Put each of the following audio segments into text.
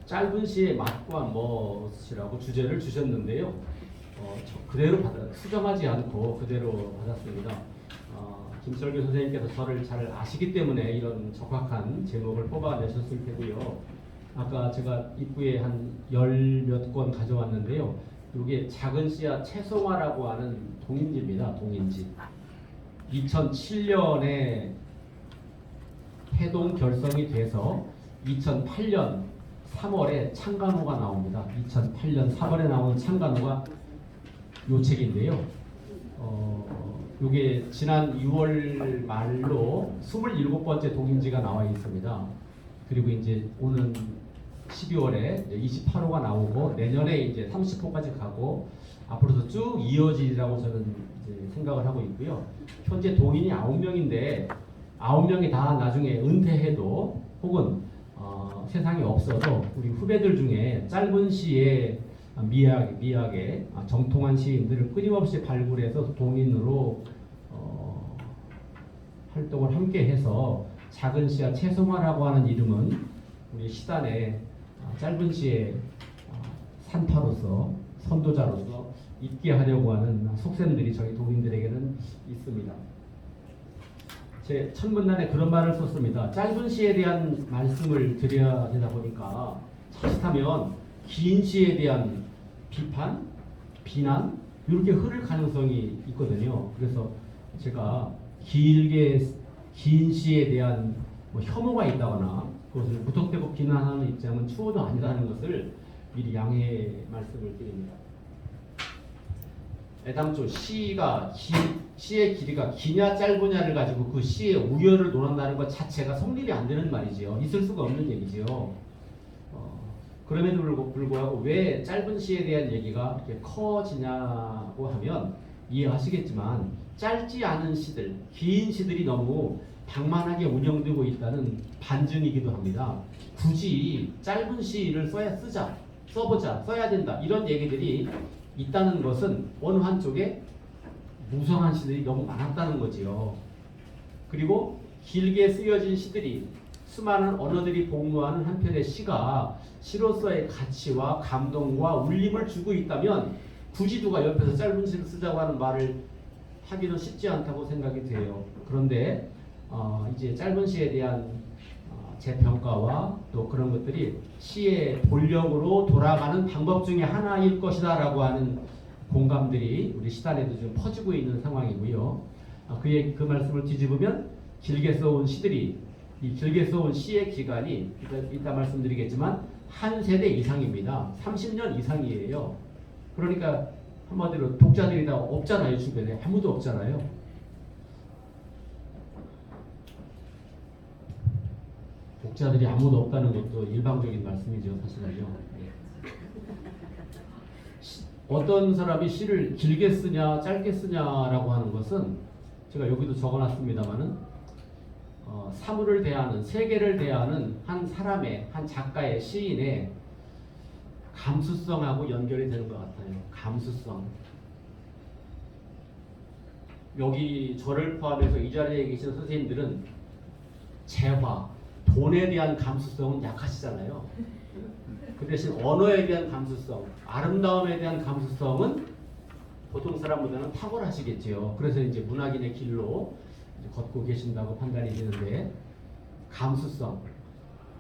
짧은 시의 맛과 멋이라고 주제를 주셨는데요. 그대로 수정하지 않고 그대로 받았습니다. 김철규 선생님께서 저를 잘 아시기 때문에 이런 적확한 제목을 뽑아내셨을 테고요. 아까 제가 입구에 한 열 몇 권 가져왔는데요. 이게 작은 씨앗 채송화라고 하는 동인지입니다. 동인지. 2007년에 해동 결성이 돼서 2008년 3월에 창간호가 나옵니다. 2008년 3월에 나온 창간호가 요 책인데요. 요게 지난 6월 말로 27번째 동인지가 나와 있습니다. 그리고 이제 오는 12월에 28호가 나오고 내년에 이제 30호까지 가고 앞으로도 쭉 이어지리라고 저는 이제 생각을 하고 있고요. 현재 동인이 9명인데 9명이 다 나중에 은퇴해도 혹은 세상에 없어도 우리 후배들 중에 짧은 시에 미학에 정통한 시인들을 끊임없이 발굴해서 동인으로 활동을 함께해서 작은 시와 채송화라고 하는 이름은 우리 시단의 짧은 시의 산타로서 선도자로서 있게 하려고 하는 속셈들이 저희 동인들에게는 있습니다. 제 천문단에 그런 말을 썼습니다. 짧은 시에 대한 말씀을 드려야 되다 보니까 자칫하면 긴 시에 대한 비판, 비난 이렇게 흐를 가능성이 있거든요. 그래서 제가 긴 시에 대한 혐오가 있다거나 그것을 무턱대고 비난하는 입장은 추호도 아니라는 것을 미리 양해 말씀을 드립니다. 애당초 시의 길이가 기냐 짧으냐를 가지고 그 시의 우열을 논한다는 것 자체가 성립이 안 되는 말이지요. 있을 수가 없는 얘기지요. 그럼에도 불구하고 왜 짧은 시에 대한 얘기가 이렇게 커지냐고 하면 이해하시겠지만 짧지 않은 시들, 긴 시들이 너무 방만하게 운영되고 있다는 반증이기도 합니다. 굳이 짧은 시를 써야 된다 이런 얘기들이 있다는 것은 어느 한쪽에 무성한 시들이 너무 많았다는 거지요. 그리고 길게 쓰여진 시들이 수많은 언어들이 복무하는 한편의 시가 시로서의 가치와 감동과 울림을 주고 있다면 굳이 누가 옆에서 짧은 시를 쓰자고 하는 말을 하기는 쉽지 않다고 생각이 돼요. 그런데 이제 짧은 시에 대한 재평가와 또 그런 것들이 시의 본력으로 돌아가는 방법 중에 하나일 것이다라고 하는 공감들이 우리 시단에도 좀 퍼지고 있는 상황이고요. 그 말씀을 뒤집으면 길게 써온 시들이 이 길게 써온 시의 기간이 이따 말씀드리겠지만 한 세대 이상입니다. 30년 이상이에요. 그러니까 한마디로 독자들이 다 없잖아요. 주변에 아무도 없잖아요. 독자들이 아무도 없다는 것도 일방적인 말씀이죠. 사실은요. 어떤 사람이 시를 길게 쓰냐 짧게 쓰냐라고 하는 것은 제가 여기도 적어놨습니다마는 사물을 대하는 세계를 대하는 한 사람의 한 작가의 시인의 감수성하고 연결이 되는 것 같아요. 감수성. 여기 저를 포함해서 이 자리에 계신 선생님들은 재화, 돈에 대한 감수성은 약하시잖아요. 그 대신 언어에 대한 감수성, 아름다움에 대한 감수성은 보통 사람보다는 탁월하시겠지요. 그래서 이제 문학인의 길로 이제 걷고 계신다고 판단이 되는데, 감수성,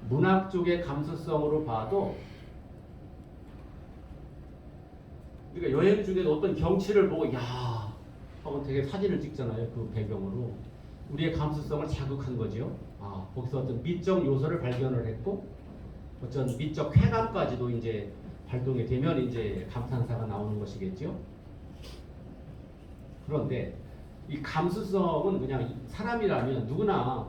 문학 쪽의 감수성으로 봐도 그러니까 여행 중에 어떤 경치를 보고 야 하고 되게 사진을 찍잖아요. 그 배경으로 우리의 감수성을 자극한 거죠. 거기서 어떤 미적 요소를 발견을 했고 어떤 미적 쾌감까지도 이제 발동이 되면 이제 감탄사가 나오는 것이겠죠. 그런데 이 감수성은 그냥 사람이라면 누구나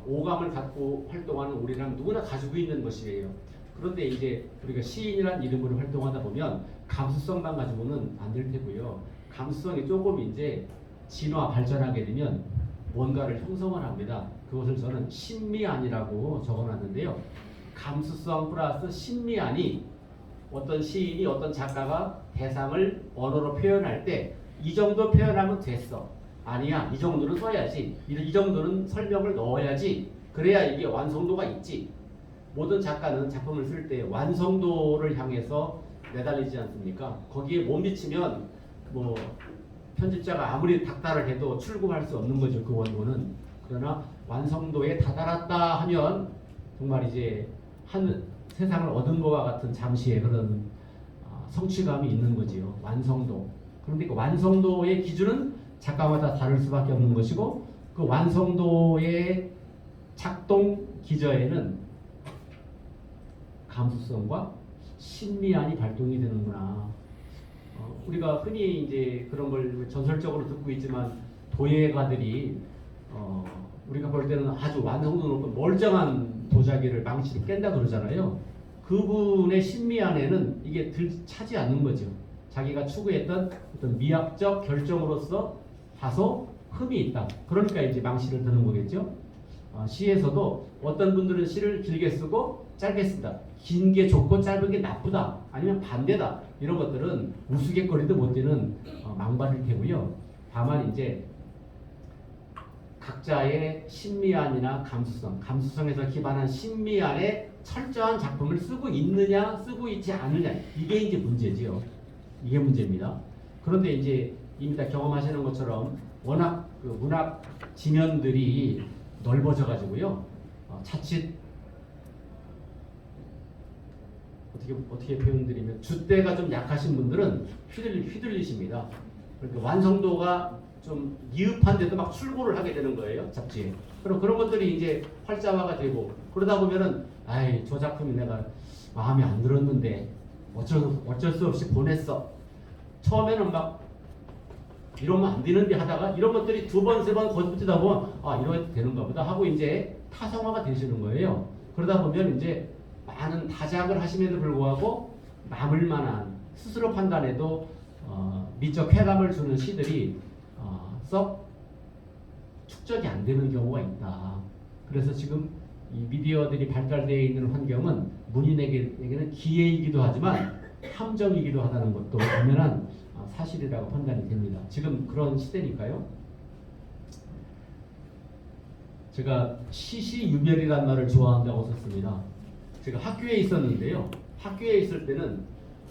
오감을 갖고 활동하는 우리라면 누구나 가지고 있는 것이에요. 그런데 이제 우리가 시인이라는 이름으로 활동하다 보면 감수성만 가지고는 안 될 테고요. 감수성이 조금 이제 진화 발전하게 되면 뭔가를 형성을 합니다. 그것을 저는 신미안이라고 적어놨는데요. 감수성 플러스 신미안이 어떤 시인이 어떤 작가가 대상을 언어로 표현할 때 이 정도 표현하면 됐어. 아니야, 이 정도는 써야지. 이 정도는 설명을 넣어야지. 그래야 이게 완성도가 있지. 모든 작가는 작품을 쓸 때 완성도를 향해서 매달리지 않습니까? 거기에 못 미치면 뭐 편집자가 아무리 닥달을 해도 출고할 수 없는 거죠. 그 원고는. 그러나 완성도에 다다랐다 하면 정말 이제 한 세상을 얻은 것과 같은 잠시의 그런 성취감이 있는 거지요. 완성도. 그런데 그 완성도의 기준은 작가마다 다를 수밖에 없는 것이고 그 완성도의 작동 기저에는 감수성과 신미안이 발동이 되는구나. 우리가 흔히 이제 그런 걸 전설적으로 듣고 있지만 도예가들이 우리가 볼 때는 아주 완성도 높은 멀쩡한 도자기를 망치로 깬다 그러잖아요. 그분의 신미안에는 이게 차지 않는 거죠. 자기가 추구했던 어떤 미학적 결정으로서 다소 흠이 있다. 그러니까 이제 망치를 드는 거겠죠. 시에서도 어떤 분들은 시를 길게 쓰고 짧게 쓴다. 긴 게 좋고 짧은 게 나쁘다. 아니면 반대다. 이런 것들은 우스갯거리도 못 되는 망발일 테고요. 다만 이제 각자의 신미안이나 감수성에서 기반한 신미안에 철저한 작품을 쓰고 있느냐, 쓰고 있지 않느냐. 이게 이제 문제지요. 이게 문제입니다. 그런데 이제 이미 다 경험하시는 것처럼 워낙 그 문학 지면들이 넓어져 가지고요. 자칫 어떻게 표현드리면 줏대가 좀 약하신 분들은 휘둘리십니다. 그러니까 완성도가 좀 미흡한데도 막 출고를 하게 되는 거예요. 잡지에. 그럼 그런 것들이 이제 활자화가 되고 그러다 보면은 아이 저 작품이 내가 마음에 안 들었는데 어쩔 수 없이 보냈어. 처음에는 막 이러면 안 되는데 하다가 이런 것들이 두 번, 세 번 거듭되다 보면 이러면 되는가 보다 하고 이제 타성화가 되시는 거예요. 그러다 보면 이제 많은 다작을 하심에도 불구하고 남을 만한 스스로 판단해도 미적 쾌감을 주는 시들이 썩 축적이 안 되는 경우가 있다. 그래서 지금 이 미디어들이 발달되어 있는 환경은 문인에게는 기회이기도 하지만 함정이기도 하다는 것도 분명한 사실이라고 판단이 됩니다. 지금 그런 시대니까요. 제가 시시유별이라는 말을 좋아한다고 썼습니다. 제가 학교에 있었는데요. 학교에 있을 때는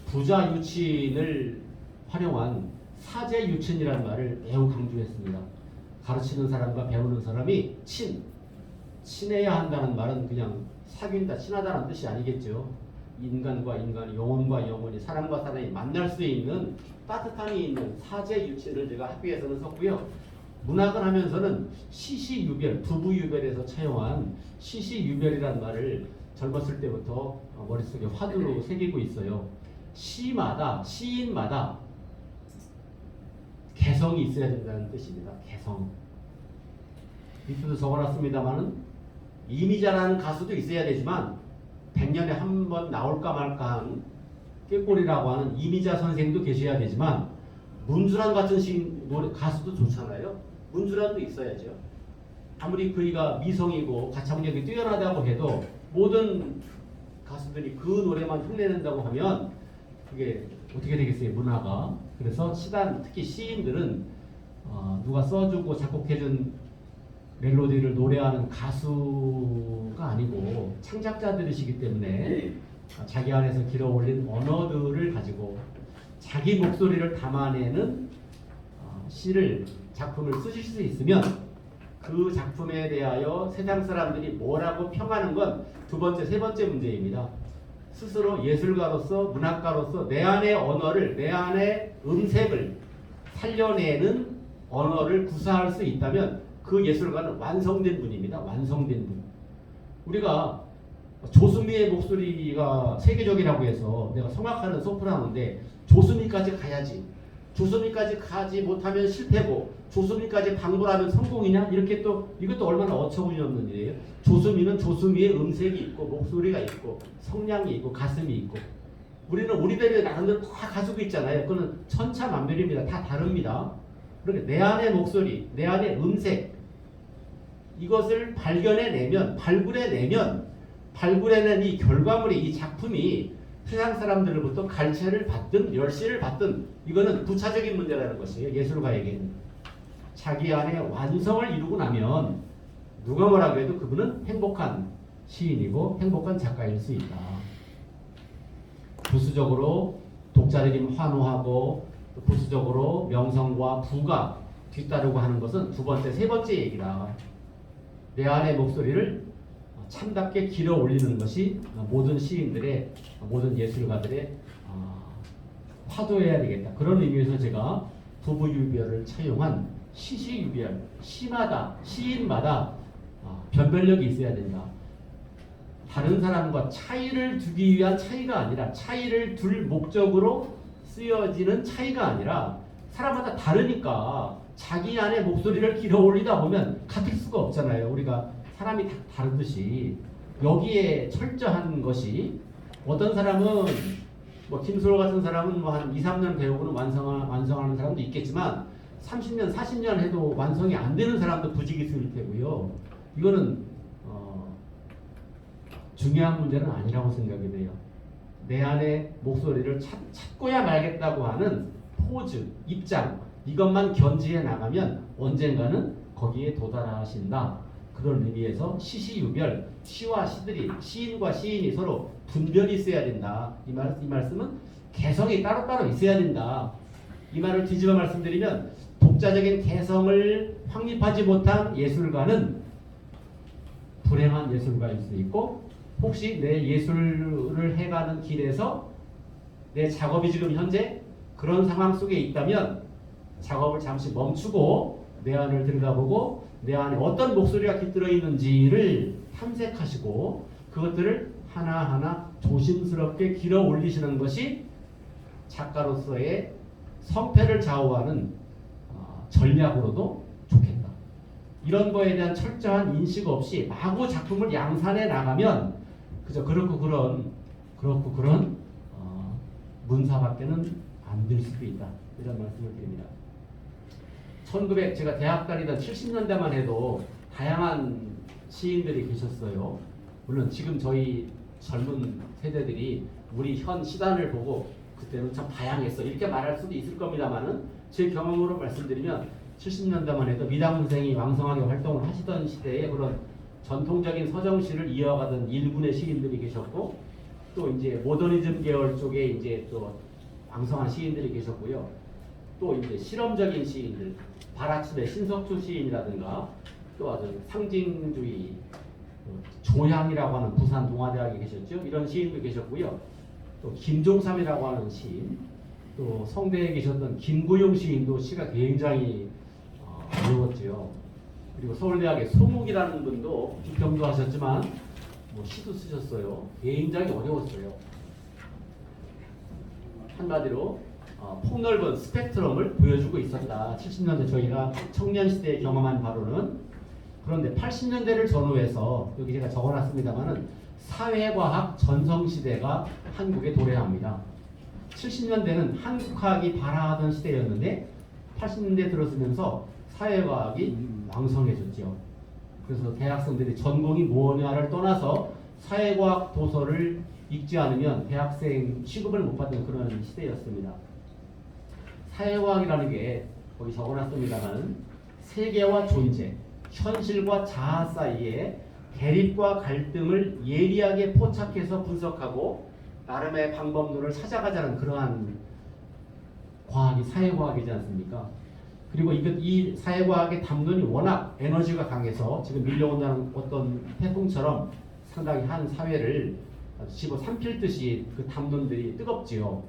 부자 유친을 활용한 사제 유친이라는 말을 매우 강조했습니다. 가르치는 사람과 배우는 사람이 친해야 한다는 말은 그냥 사귄다, 친하다는 뜻이 아니겠죠. 인간과 인간, 영혼과 영혼이, 사람과 사람이 만날 수 있는 따뜻함이 있는 사제 유친을 제가 학교에서는 썼고요. 문학을 하면서는 시시유별, 부부유별에서 차용한 시시유별이라는 말을 젊었을 때부터 머릿속에 화두로 새기고 있어요. 시인마다 개성이 있어야 된다는 뜻입니다. 개성. 밑에도 적어놨습니다만은 이미자라는 가수도 있어야 되지만 100년에 한 번 나올까 말까 한 꾀꼬리라고 하는 이미자 선생도 계셔야 되지만 문주란 같은 가수도 좋잖아요. 문주란도 있어야죠. 아무리 그이가 미성이고 가창력이 뛰어나다고 해도 모든 가수들이 그 노래만 흉내낸다고 하면 그게 어떻게 되겠어요, 문화가. 그래서 특히 시인들은 누가 써주고 작곡해준 멜로디를 노래하는 가수가 아니고 창작자들이시기 때문에 자기 안에서 길어 올린 언어들을 가지고 자기 목소리를 담아내는 작품을 쓰실 수 있으면 그 작품에 대하여 세상 사람들이 뭐라고 평하는 건 두 번째, 세 번째 문제입니다. 스스로 예술가로서 문학가로서 내 안의 언어를, 내 안의 음색을 살려내는 언어를 구사할 수 있다면 그 예술가는 완성된 분입니다. 완성된 분. 우리가 조수미의 목소리가 세계적이라고 해서 내가 성악하는 소프라노인데 조수미까지 가야지. 조수미까지 가지 못하면 실패고 조수미까지 방불하면 성공이냐? 이렇게 또 이것도 얼마나 어처구니 없는 일이에요. 조수미는 조수미의 음색이 있고 목소리가 있고 성량이 있고 가슴이 있고 우리는 우리들의 나름대로 다 가지고 있잖아요. 그거는 천차만별입니다. 다 다릅니다. 그러니까 내 안의 목소리, 내 안의 음색 이것을 발굴해내는 이 결과물이 이 작품이 세상 사람들로부터 갈채를 받든 멸시를 받든 이거는 부차적인 문제라는 것이에요. 예술가에게는. 자기 안에 완성을 이루고 나면 누가 뭐라고 해도 그분은 행복한 시인이고 행복한 작가일 수 있다. 부수적으로 독자들이 환호하고 부수적으로 명성과 부가 뒤따르고 하는 것은 두 번째, 세 번째 얘기다. 내 안의 목소리를 참답게 길어 올리는 것이 모든 시인들의, 모든 예술가들의 화두여야 되겠다. 그런 의미에서 제가 부부유별을 차용한 시시유별, 시마다, 시인마다 변별력이 있어야 된다. 다른 사람과 차이를 두기 위한 차이가 아니라, 차이를 둘 목적으로 쓰여지는 차이가 아니라, 사람마다 다르니까 자기 안에 목소리를 길어 올리다 보면 같을 수가 없잖아요. 우리가 사람이 다 다르듯이 여기에 철저한 것이, 어떤 사람은 뭐 김수로 같은 사람은 뭐 한 2, 3년 배우고는 완성하는 사람도 있겠지만 30년, 40년 해도 완성이 안 되는 사람도 부지기수일 테고요. 이거는 중요한 문제는 아니라고 생각이 돼요. 내 안에 목소리를 찾고야 말겠다고 하는 포즈, 입장, 이것만 견지해 나가면 언젠가는 거기에 도달하신다. 그런 의미에서 시시유별, 시와 시들이, 시인과 시인이 서로 분별이 있어야 된다. 이 말씀은 개성이 따로따로 있어야 된다. 이 말을 뒤집어 말씀드리면, 독자적인 개성을 확립하지 못한 예술가는 불행한 예술가일 수 있고, 혹시 내 예술을 해가는 길에서 내 작업이 지금 현재 그런 상황 속에 있다면 작업을 잠시 멈추고 내 안을 들여다보고 내 안에 어떤 목소리가 깃들어 있는지를 탐색하시고 그것들을 하나하나 조심스럽게 길어 올리시는 것이 작가로서의 성패를 좌우하는 전략으로도 좋겠다. 이런 거에 대한 철저한 인식 없이 마구 작품을 양산해 나가면 그저 그렇고 그런 문사밖에는 안 될 수도 있다. 이런 말씀을 드립니다. 제가 대학 다니던 70년대만 해도 다양한 시인들이 계셨어요. 물론 지금 저희 젊은 세대들이 우리 현 시단을 보고 그때는 참 다양했어 이렇게 말할 수도 있을 겁니다만은, 제 경험으로 말씀드리면 70년대만 해도 미당 선생이 왕성하게 활동을 하시던 시대에 그런 전통적인 서정시를 이어가던 일군의 시인들이 계셨고, 또 이제 모더니즘 계열 쪽에 이제 또 왕성한 시인들이 계셨고요. 또 이제 실험적인 시인들, 발아침의 신석주 시인이라든가, 또 아주 상징주의 조향이라고 하는 부산 동아대학에 계셨죠. 이런 시인도 계셨고요. 또 김종삼이라고 하는 시인, 또 성대에 계셨던 김구용 시인도 시가 굉장히 어려웠죠. 그리고 서울대학의 소묵이라는 분도 비평도 하셨지만 뭐 시도 쓰셨어요. 굉장히 어려웠어요. 한마디로 폭넓은 스펙트럼을 보여주고 있었다. 70년대 저희가 청년 시대에 경험한 바로는. 그런데 80년대를 전후해서 여기 제가 적어놨습니다만은 사회과학 전성시대가 한국에 도래합니다. 70년대는 한국학이 발화하던 시대였는데 80년대 들어서면서 사회과학이 왕성해졌죠. 그래서 대학생들이 전공이 뭐냐를 떠나서 사회과학 도서를 읽지 않으면 대학생 취급을 못 받는 그런 시대였습니다. 사회과학이라는 게 거기 적어놨습니다만 세계와 존재, 현실과 자아 사이에 대립과 갈등을 예리하게 포착해서 분석하고 나름의 방법론을 찾아가자는 그러한 과학이 사회과학이지 않습니까? 그리고 이 사회과학의 담론이 워낙 에너지가 강해서 지금 밀려온다는 어떤 태풍처럼 상당히 한 사회를 집어 삼킬듯이 그 담론들이 뜨겁지요.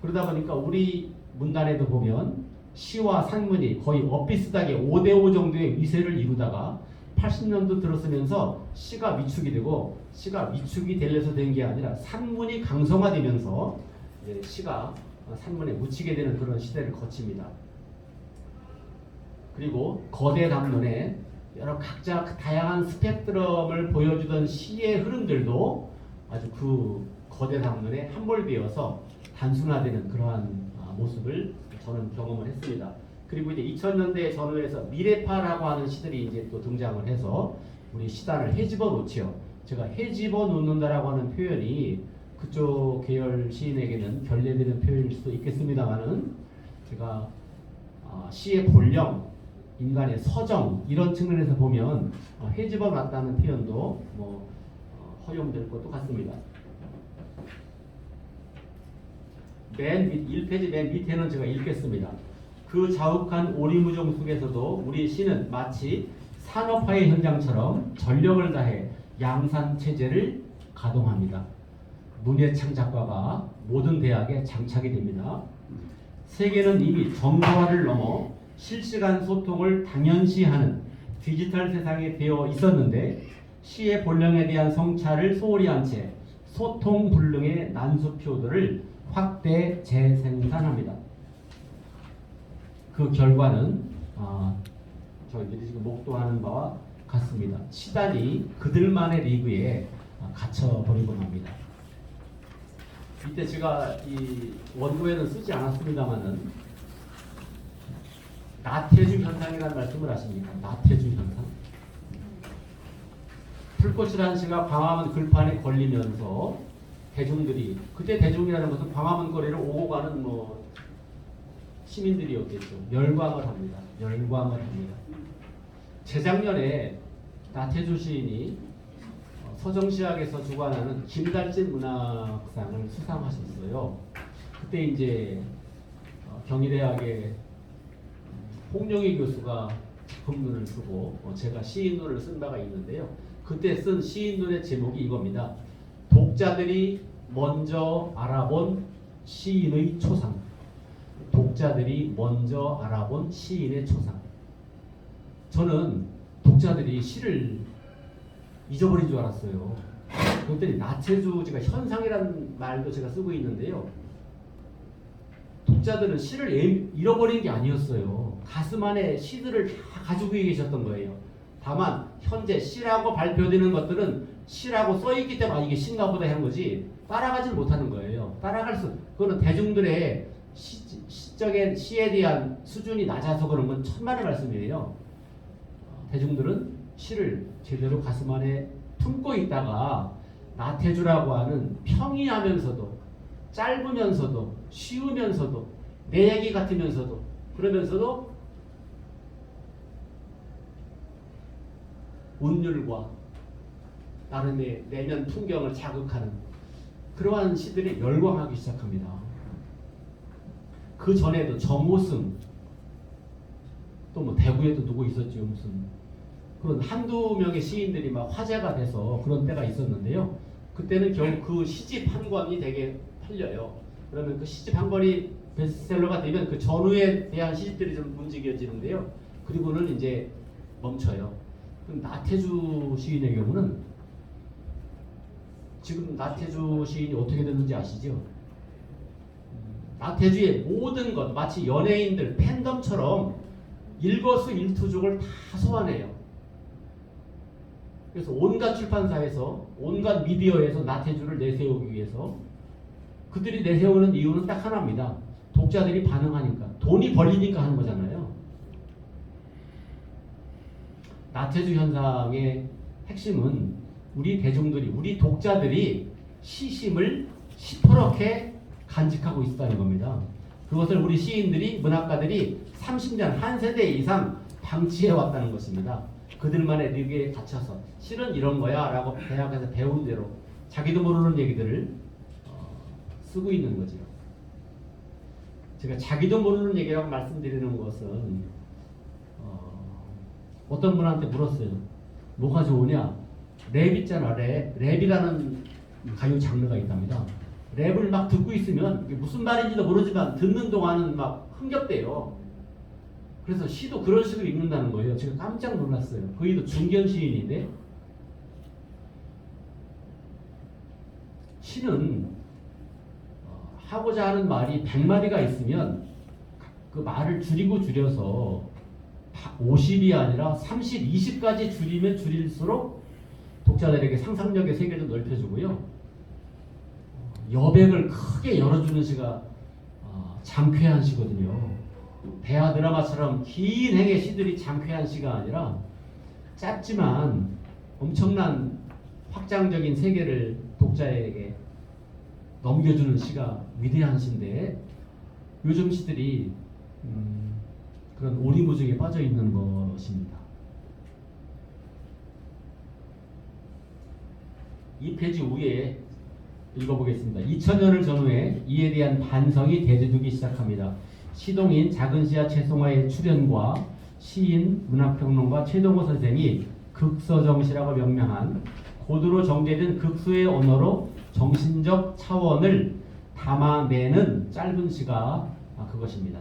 그러다 보니까 우리 문단에도 보면 시와 산문이 거의 엇비슷하게 5대5 정도의 위세를 이루다가 80년도 들어서면서 시가 위축이 되고, 시가 위축이 되려서 된 게 아니라 산문이 강성화되면서 이제 시가 산문에 묻히게 되는 그런 시대를 거칩니다. 그리고 거대 담론에 여러 각자 다양한 스펙트럼을 보여주던 시의 흐름들도 아주 그 거대 담론에 함몰되어서 단순화되는 그러한 모습을 저는 경험을 했습니다. 그리고 이제 2000년대 전후에서 미래파라고 하는 시들이 이제 또 등장을 해서 우리 시단을 헤집어 놓지요. 제가 헤집어 놓는다라고 하는 표현이 그쪽 계열 시인에게는 결례되는 표현일 수도 있겠습니다만은, 제가 시의 본령, 인간의 서정 이런 측면에서 보면 헤집어 놨다는 표현도 뭐 허용될 것도 같습니다. 맨 밑, 1페이지 맨 밑에는 제가 읽겠습니다. 그 자욱한 오리무중 속에서도 우리 시는 마치 산업화의 현장처럼 전력을 다해 양산체제를 가동합니다. 문예창 작가가 모든 대학에 장착이 됩니다. 세계는 이미 정보화를 넘어 실시간 소통을 당연시하는 디지털 세상에 되어 있었는데 시의 본령에 대한 성찰을 소홀히 한 채 소통 불능의 난수표들을 확대 재생산합니다. 그 결과는 저희들이 지금 목도하는 바와 같습니다. 시단이 그들만의 리그에 갇혀버리고 맙니다. 이때 제가 이 원고에는 쓰지 않았습니다만은 나태주 현상이라는 말씀을 아십니까? 나태주 현상. 풀꽃이라는 시가 광화문 글판에 걸리면서 대중들이, 그때 대중이라는 것은 광화문 거리를 오고 가는 시민들이었겠죠. 열광을 합니다. 열광을 합니다. 재작년에 나태주 시인이 서정시학에서 주관하는 김달진 문학상을 수상하셨어요. 그때 이제 경희대학의 홍영희 교수가 작품론을 쓰고 제가 시인론을 쓴 바가 있는데요. 그때 쓴 시인론의 제목이 이겁니다. 독자들이 먼저 알아본 시인의 초상. 독자들이 먼저 알아본 시인의 초상. 저는 독자들이 시를 잊어버린 줄 알았어요. 그랬더니 나태주, 제가 현상이라는 말도 제가 쓰고 있는데요. 독자들은 시를 잃어버린 게 아니었어요. 가슴 안에 시들을 다 가지고 계셨던 거예요. 다만 현재 시라고 발표되는 것들은 시라고 써있기 때문에 이게 시인가 보다 하는 거지 따라가질 못하는 거예요. 그거는 대중들의 시적인 시에 대한 수준이 낮아서 그런 건 천만의 말씀이에요. 대중들은 시를 제대로 가슴 안에 품고 있다가 나태주라고 하는 평이하면서도 짧으면서도 쉬우면서도 내 얘기 같으면서도 그러면서도 운율과 나름의 내면 풍경을 자극하는 그러한 시들이 열광하기 시작합니다. 그 전에도 정호승, 또 뭐 대구에도 누구 있었죠, 무슨 그런 한두 명의 시인들이 막 화제가 돼서 그런 때가 있었는데요. 그때는 결국 그 시집 한 권이 되게 팔려요. 그러면 그 시집 한 권이 베스트셀러가 되면 그 전후에 대한 시집들이 좀 움직여지는데요. 그리고는 이제 멈춰요. 그럼 나태주 시인의 경우는 지금 나태주 시인이 어떻게 됐는지 아시죠? 나태주의 모든 것, 마치 연예인들 팬덤처럼 일거수일투족을 다 소환해요. 그래서 온갖 출판사에서, 온갖 미디어에서 나태주를 내세우기 위해서 그들이 내세우는 이유는 딱 하나입니다. 독자들이 반응하니까, 돈이 벌리니까 하는 거잖아요. 나태주 현상의 핵심은 우리 대중들이, 우리 독자들이 시심을 시퍼렇게 간직하고 있다는 겁니다. 그것을 우리 시인들이, 문학가들이 30년, 한 세대 이상 방치해 왔다는 것입니다. 그들만의 리그에 갇혀서 실은 이런 거야 라고 대학에서 배운 대로 자기도 모르는 얘기들을 쓰고 있는 거죠. 제가 자기도 모르는 얘기라고 말씀드리는 것은 어떤 분한테 물었어요. 뭐가 좋으냐? 랩 있잖아, 랩. 랩이라는 가요 장르가 있답니다. 랩을 막 듣고 있으면 이게 무슨 말인지도 모르지만 듣는 동안은 막 흥겹대요. 그래서 시도 그런 식으로 읽는다는 거예요. 제가 깜짝 놀랐어요. 거기도 중견 시인인데 시는 하고자 하는 말이 100마디가 있으면 그 말을 줄여서 50이 아니라 30, 20까지 줄이면 줄일수록 독자들에게 상상력의 세계를 넓혀주고요. 여백을 크게 열어주는 시가 장쾌한 시거든요. 대하 드라마처럼 긴 행의 시들이 장쾌한 시가 아니라 짧지만 엄청난 확장적인 세계를 독자에게 넘겨주는 시가 위대한 시인데 요즘 시들이 그런 오리무중에 빠져 있는 것입니다. 이 페이지 위에 읽어보겠습니다. 2000년을 전후해 이에 대한 반성이 대두되기 시작합니다. 시동인 작은 시야 최송화의 출현과 시인 문학평론가 최동호 선생이 극서정시라고 명명한 고도로 정제된 극소의 언어로 정신적 차원을 담아내는 짧은 시가 그것입니다.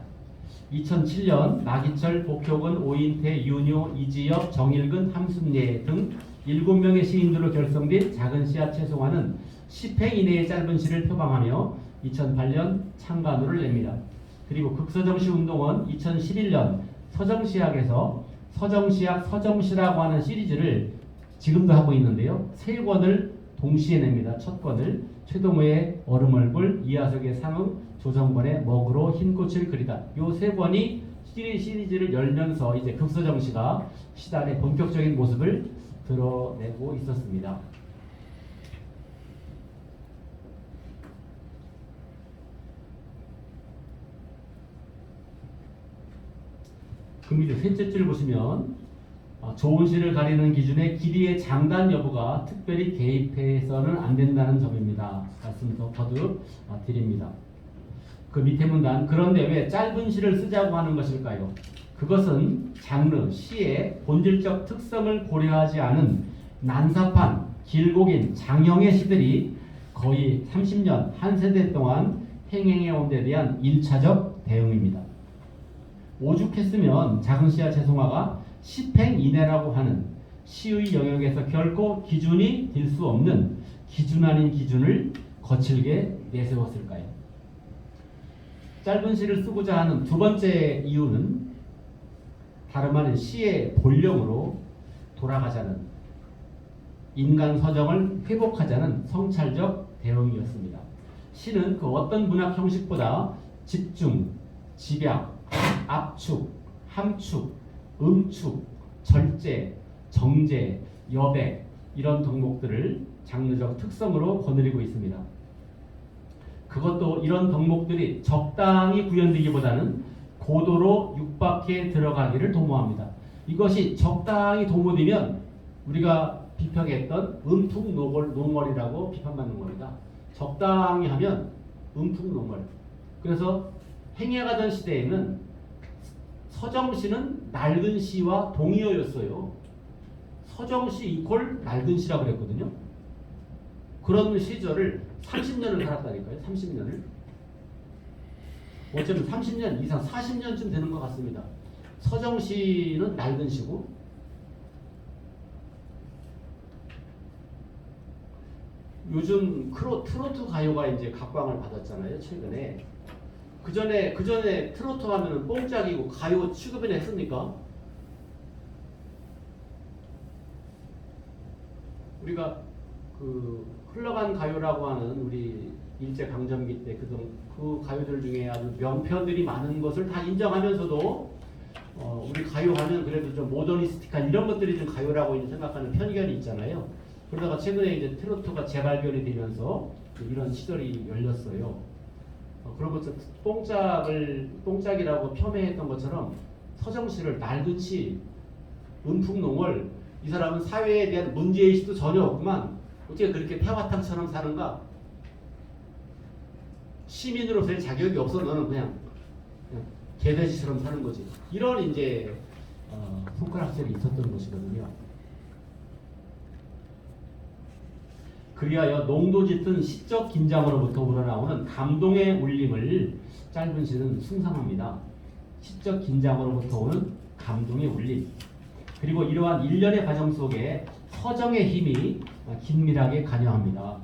2007년 나기철, 복효근, 오인태, 윤효, 이지엽, 정일근, 함순례 등 7명의 시인들로 결성된 작은 시야 최송화는 10회 이내의 짧은 시를 표방하며 2008년 창간호를 냅니다. 그리고 극서정시 운동은 2011년 서정시학에서 서정시학 서정시라고 하는 시리즈를 지금도 하고 있는데요. 3권을 동시에 냅니다. 첫 권을 최동호의 얼음얼굴, 이하석의 상응, 조정권의 먹으로 흰꽃을 그리다. 이 3권이 시리즈를 열면서 이제 극서정시가 시단의 본격적인 모습을 드러내고 있었습니다. 그 밑에 셋째 줄 보시면 좋은 시를 가리는 기준의 길이의 장단 여부가 특별히 개입해서는 안 된다는 점입니다. 말씀 더 거듭 드립니다. 그 밑에 문단 그런데 왜 짧은 시를 쓰자고 하는 것일까요? 그것은 장르, 시의 본질적 특성을 고려하지 않은 난삽한 길고 긴 장형의 시들이 거의 30년 한 세대 동안 행행해 온 데 대한 1차적 대응입니다. 오죽했으면 작은 시야 최송화가 10행 이내라고 하는 시의 영역에서 결코 기준이 될 수 없는 기준 아닌 기준을 거칠게 내세웠을까요? 짧은 시를 쓰고자 하는 두 번째 이유는 다름 아닌 시의 본령으로 돌아가자는 인간 서정을 회복하자는 성찰적 대응이었습니다. 시는 그 어떤 문학 형식보다 집중, 집약, 압축, 함축, 음축, 절제, 정제, 여백 이런 덕목들을 장르적 특성으로 거느리고 있습니다. 그것도 이런 덕목들이 적당히 구현되기보다는 고도로 육박해 들어가기를 도모합니다. 이것이 적당히 도모되면 우리가 비평했던 음풍노멀이라고 비판받는 겁니다. 적당히 하면 음풍노멀. 그래서 행해가던 시대에는 서정시는 낡은 시와 동의어였어요. 서정시 이퀄 낡은 시라고 그랬거든요. 그런 시절을 30년을 살았다니까요. 30년을. 어쩌면 30년 이상 40년쯤 되는 것 같습니다. 서정시는 낡은 시고 요즘 트로트 가요가 이제 각광을 받았잖아요. 최근에. 그 전에 트로트 하면은 뽕짝이고 가요 취급을 했습니까? 우리가 그 흘러간 가요라고 하는 우리 일제 강점기 때 그 가요들 중에 아주 명편들이 많은 것을 다 인정하면서도 우리 가요 하면 그래도 좀 모더니스틱한 이런 것들이 좀 가요라고 생각하는 편견이 있잖아요. 그러다가 최근에 이제 트로트가 재발견이 되면서 이런 시절이 열렸어요. 그런 것처럼 뽕짝이라고 폄훼했던 것처럼 서정시를 낡은 시, 음풍농을 이 사람은 사회에 대한 문제의식도 전혀 없구만 어떻게 그렇게 태화탕처럼 사는가? 시민으로서의 자격이 없어 너는 그냥 개돼지처럼 사는 거지. 이런 이제 손가락질이 있었던 것이거든요. 그리하여 농도 짙은 시적 긴장으로부터 우러나오는 감동의 울림을 짧은 시는 숭상합니다. 시적 긴장으로부터 오는 감동의 울림. 그리고 이러한 일련의 과정 속에 서정의 힘이 긴밀하게 관여합니다.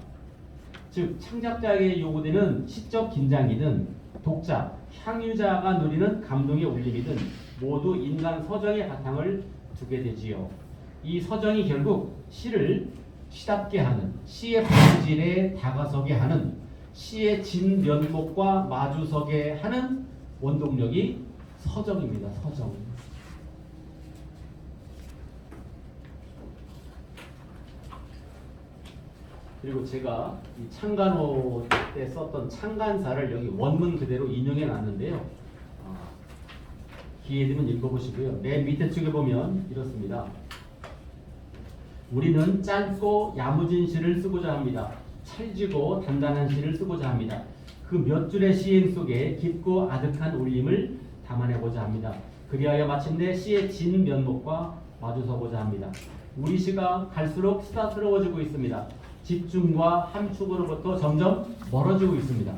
즉 창작자에게 요구되는 시적 긴장이든 독자, 향유자가 누리는 감동의 울림이든 모두 인간 서정의 바탕을 두게 되지요. 이 서정이 결국 시를 시답게 하는, 시의 본질에 다가서게 하는, 시의 진면목과 마주서게 하는 원동력이 서정입니다. 서정. 그리고 제가 이 창간호 때 썼던 창간사를 여기 원문 그대로 인용해 놨는데요. 기회 되면 읽어보시고요. 맨 밑에 쪽에 보면 이렇습니다. 우리는 짧고 야무진 시를 쓰고자 합니다. 찰지고 단단한 시를 쓰고자 합니다. 그 몇 줄의 시행 속에 깊고 아득한 울림을 담아내고자 합니다. 그리하여 마침내 시의 진 면목과 마주서고자 합니다. 우리 시가 갈수록 수다스러워지고 있습니다. 집중과 함축으로부터 점점 멀어지고 있습니다.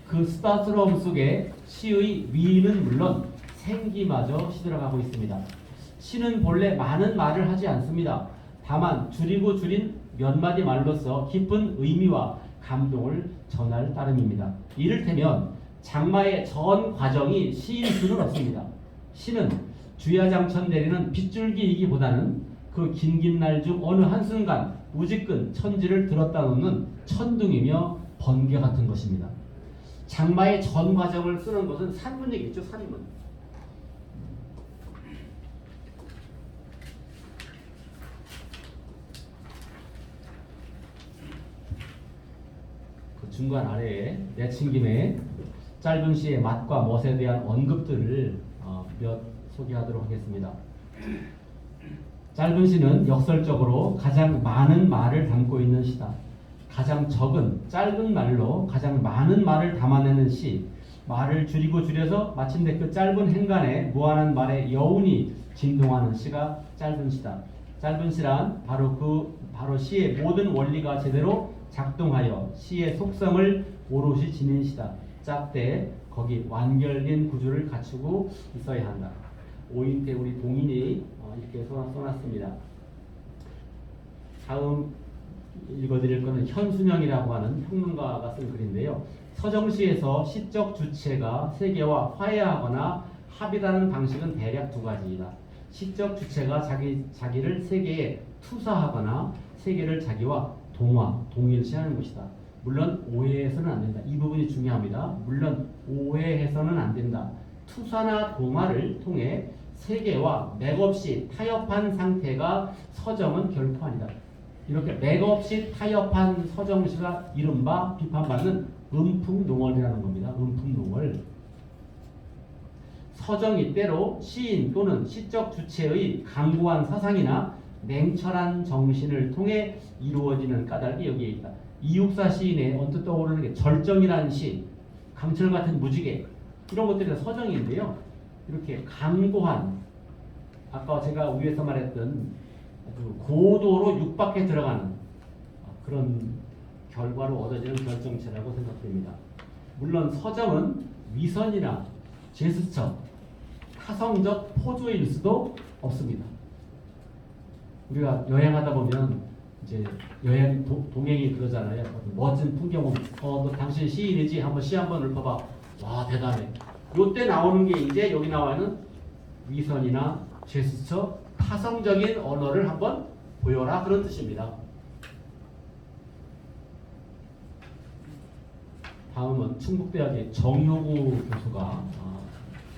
그 수다스러움 속에 시의 위는 물론 생기마저 시들어가고 있습니다. 시는 본래 많은 말을 하지 않습니다. 다만 줄이고 줄인 몇 마디 말로써 깊은 의미와 감동을 전할 따름입니다. 이를테면 장마의 전 과정이 시일 수는 없습니다. 시는 주야장천 내리는 빗줄기이기보다는 그 긴긴 날 중 어느 한순간 우직근 천지를 들었다 놓는 천둥이며 번개 같은 것입니다. 장마의 전 과정을 쓰는 것은 산문이겠죠. 산문. 그 중간 아래에 내친김에 짧은 시의 맛과 멋에 대한 언급들을 몇 소개하도록 하겠습니다. 짧은 시는 역설적으로 가장 많은 말을 담고 있는 시다. 가장 적은 짧은 말로 가장 많은 말을 담아내는 시. 말을 줄이고 줄여서 마침내 그 짧은 행간에 무한한 말의 여운이 진동하는 시가 짧은 시다. 짧은 시란 바로 시의 모든 원리가 제대로 작동하여 시의 속성을 오롯이 지닌 시다. 짝대 거기 완결된 구조를 갖추고 있어야 한다. 5인 때 우리 동인이 이렇게 써놨습니다. 다음 읽어드릴 것은 현순영이라고 하는 평론가가 쓴 글인데요. 서정시에서 시적 주체가 세계와 화해하거나 합의라는 방식은 대략 두 가지이다. 시적 주체가 자기를 세계에 투사하거나 세계를 자기와 동일시하는 것이다. 물론 오해해서는 안 된다. 이 부분이 중요합니다. 물론 오해해서는 안 된다. 투사나 동화를 통해 세계와 맥없이 타협한 상태가 서정은 결코 아니다. 이렇게 맥없이 타협한 서정시가 이른바 비판받는 음풍농월이라는 겁니다. 음풍농월. 서정이 때로 시인 또는 시적 주체의 강고한 사상이나 냉철한 정신을 통해 이루어지는 까닭이 여기에 있다. 이육사 시인의 언뜻 떠오르는 게 절정이라는 시, 강철 같은 무지개 이런 것들이 다 서정인데요. 이렇게 강고한 아까 제가 위에서 말했던 아주 고도로 육박해 들어가는 그런 결과로 얻어지는 결정체라고 생각됩니다. 물론 서정은 위선이나 제스처, 타성적 포조일 수도 없습니다. 우리가 여행하다 보면 이제 여행 동행이 그러잖아요. 멋진 풍경 보면 너 당신 시인이지? 한번 시 한번 읊어봐. 와 대단해. 요때 나오는 게 이제 여기 나와있는 위선이나 제스처, 타성적인 언어를 한번 보여라 그런 뜻입니다. 다음은 충북대학의 정효구 교수가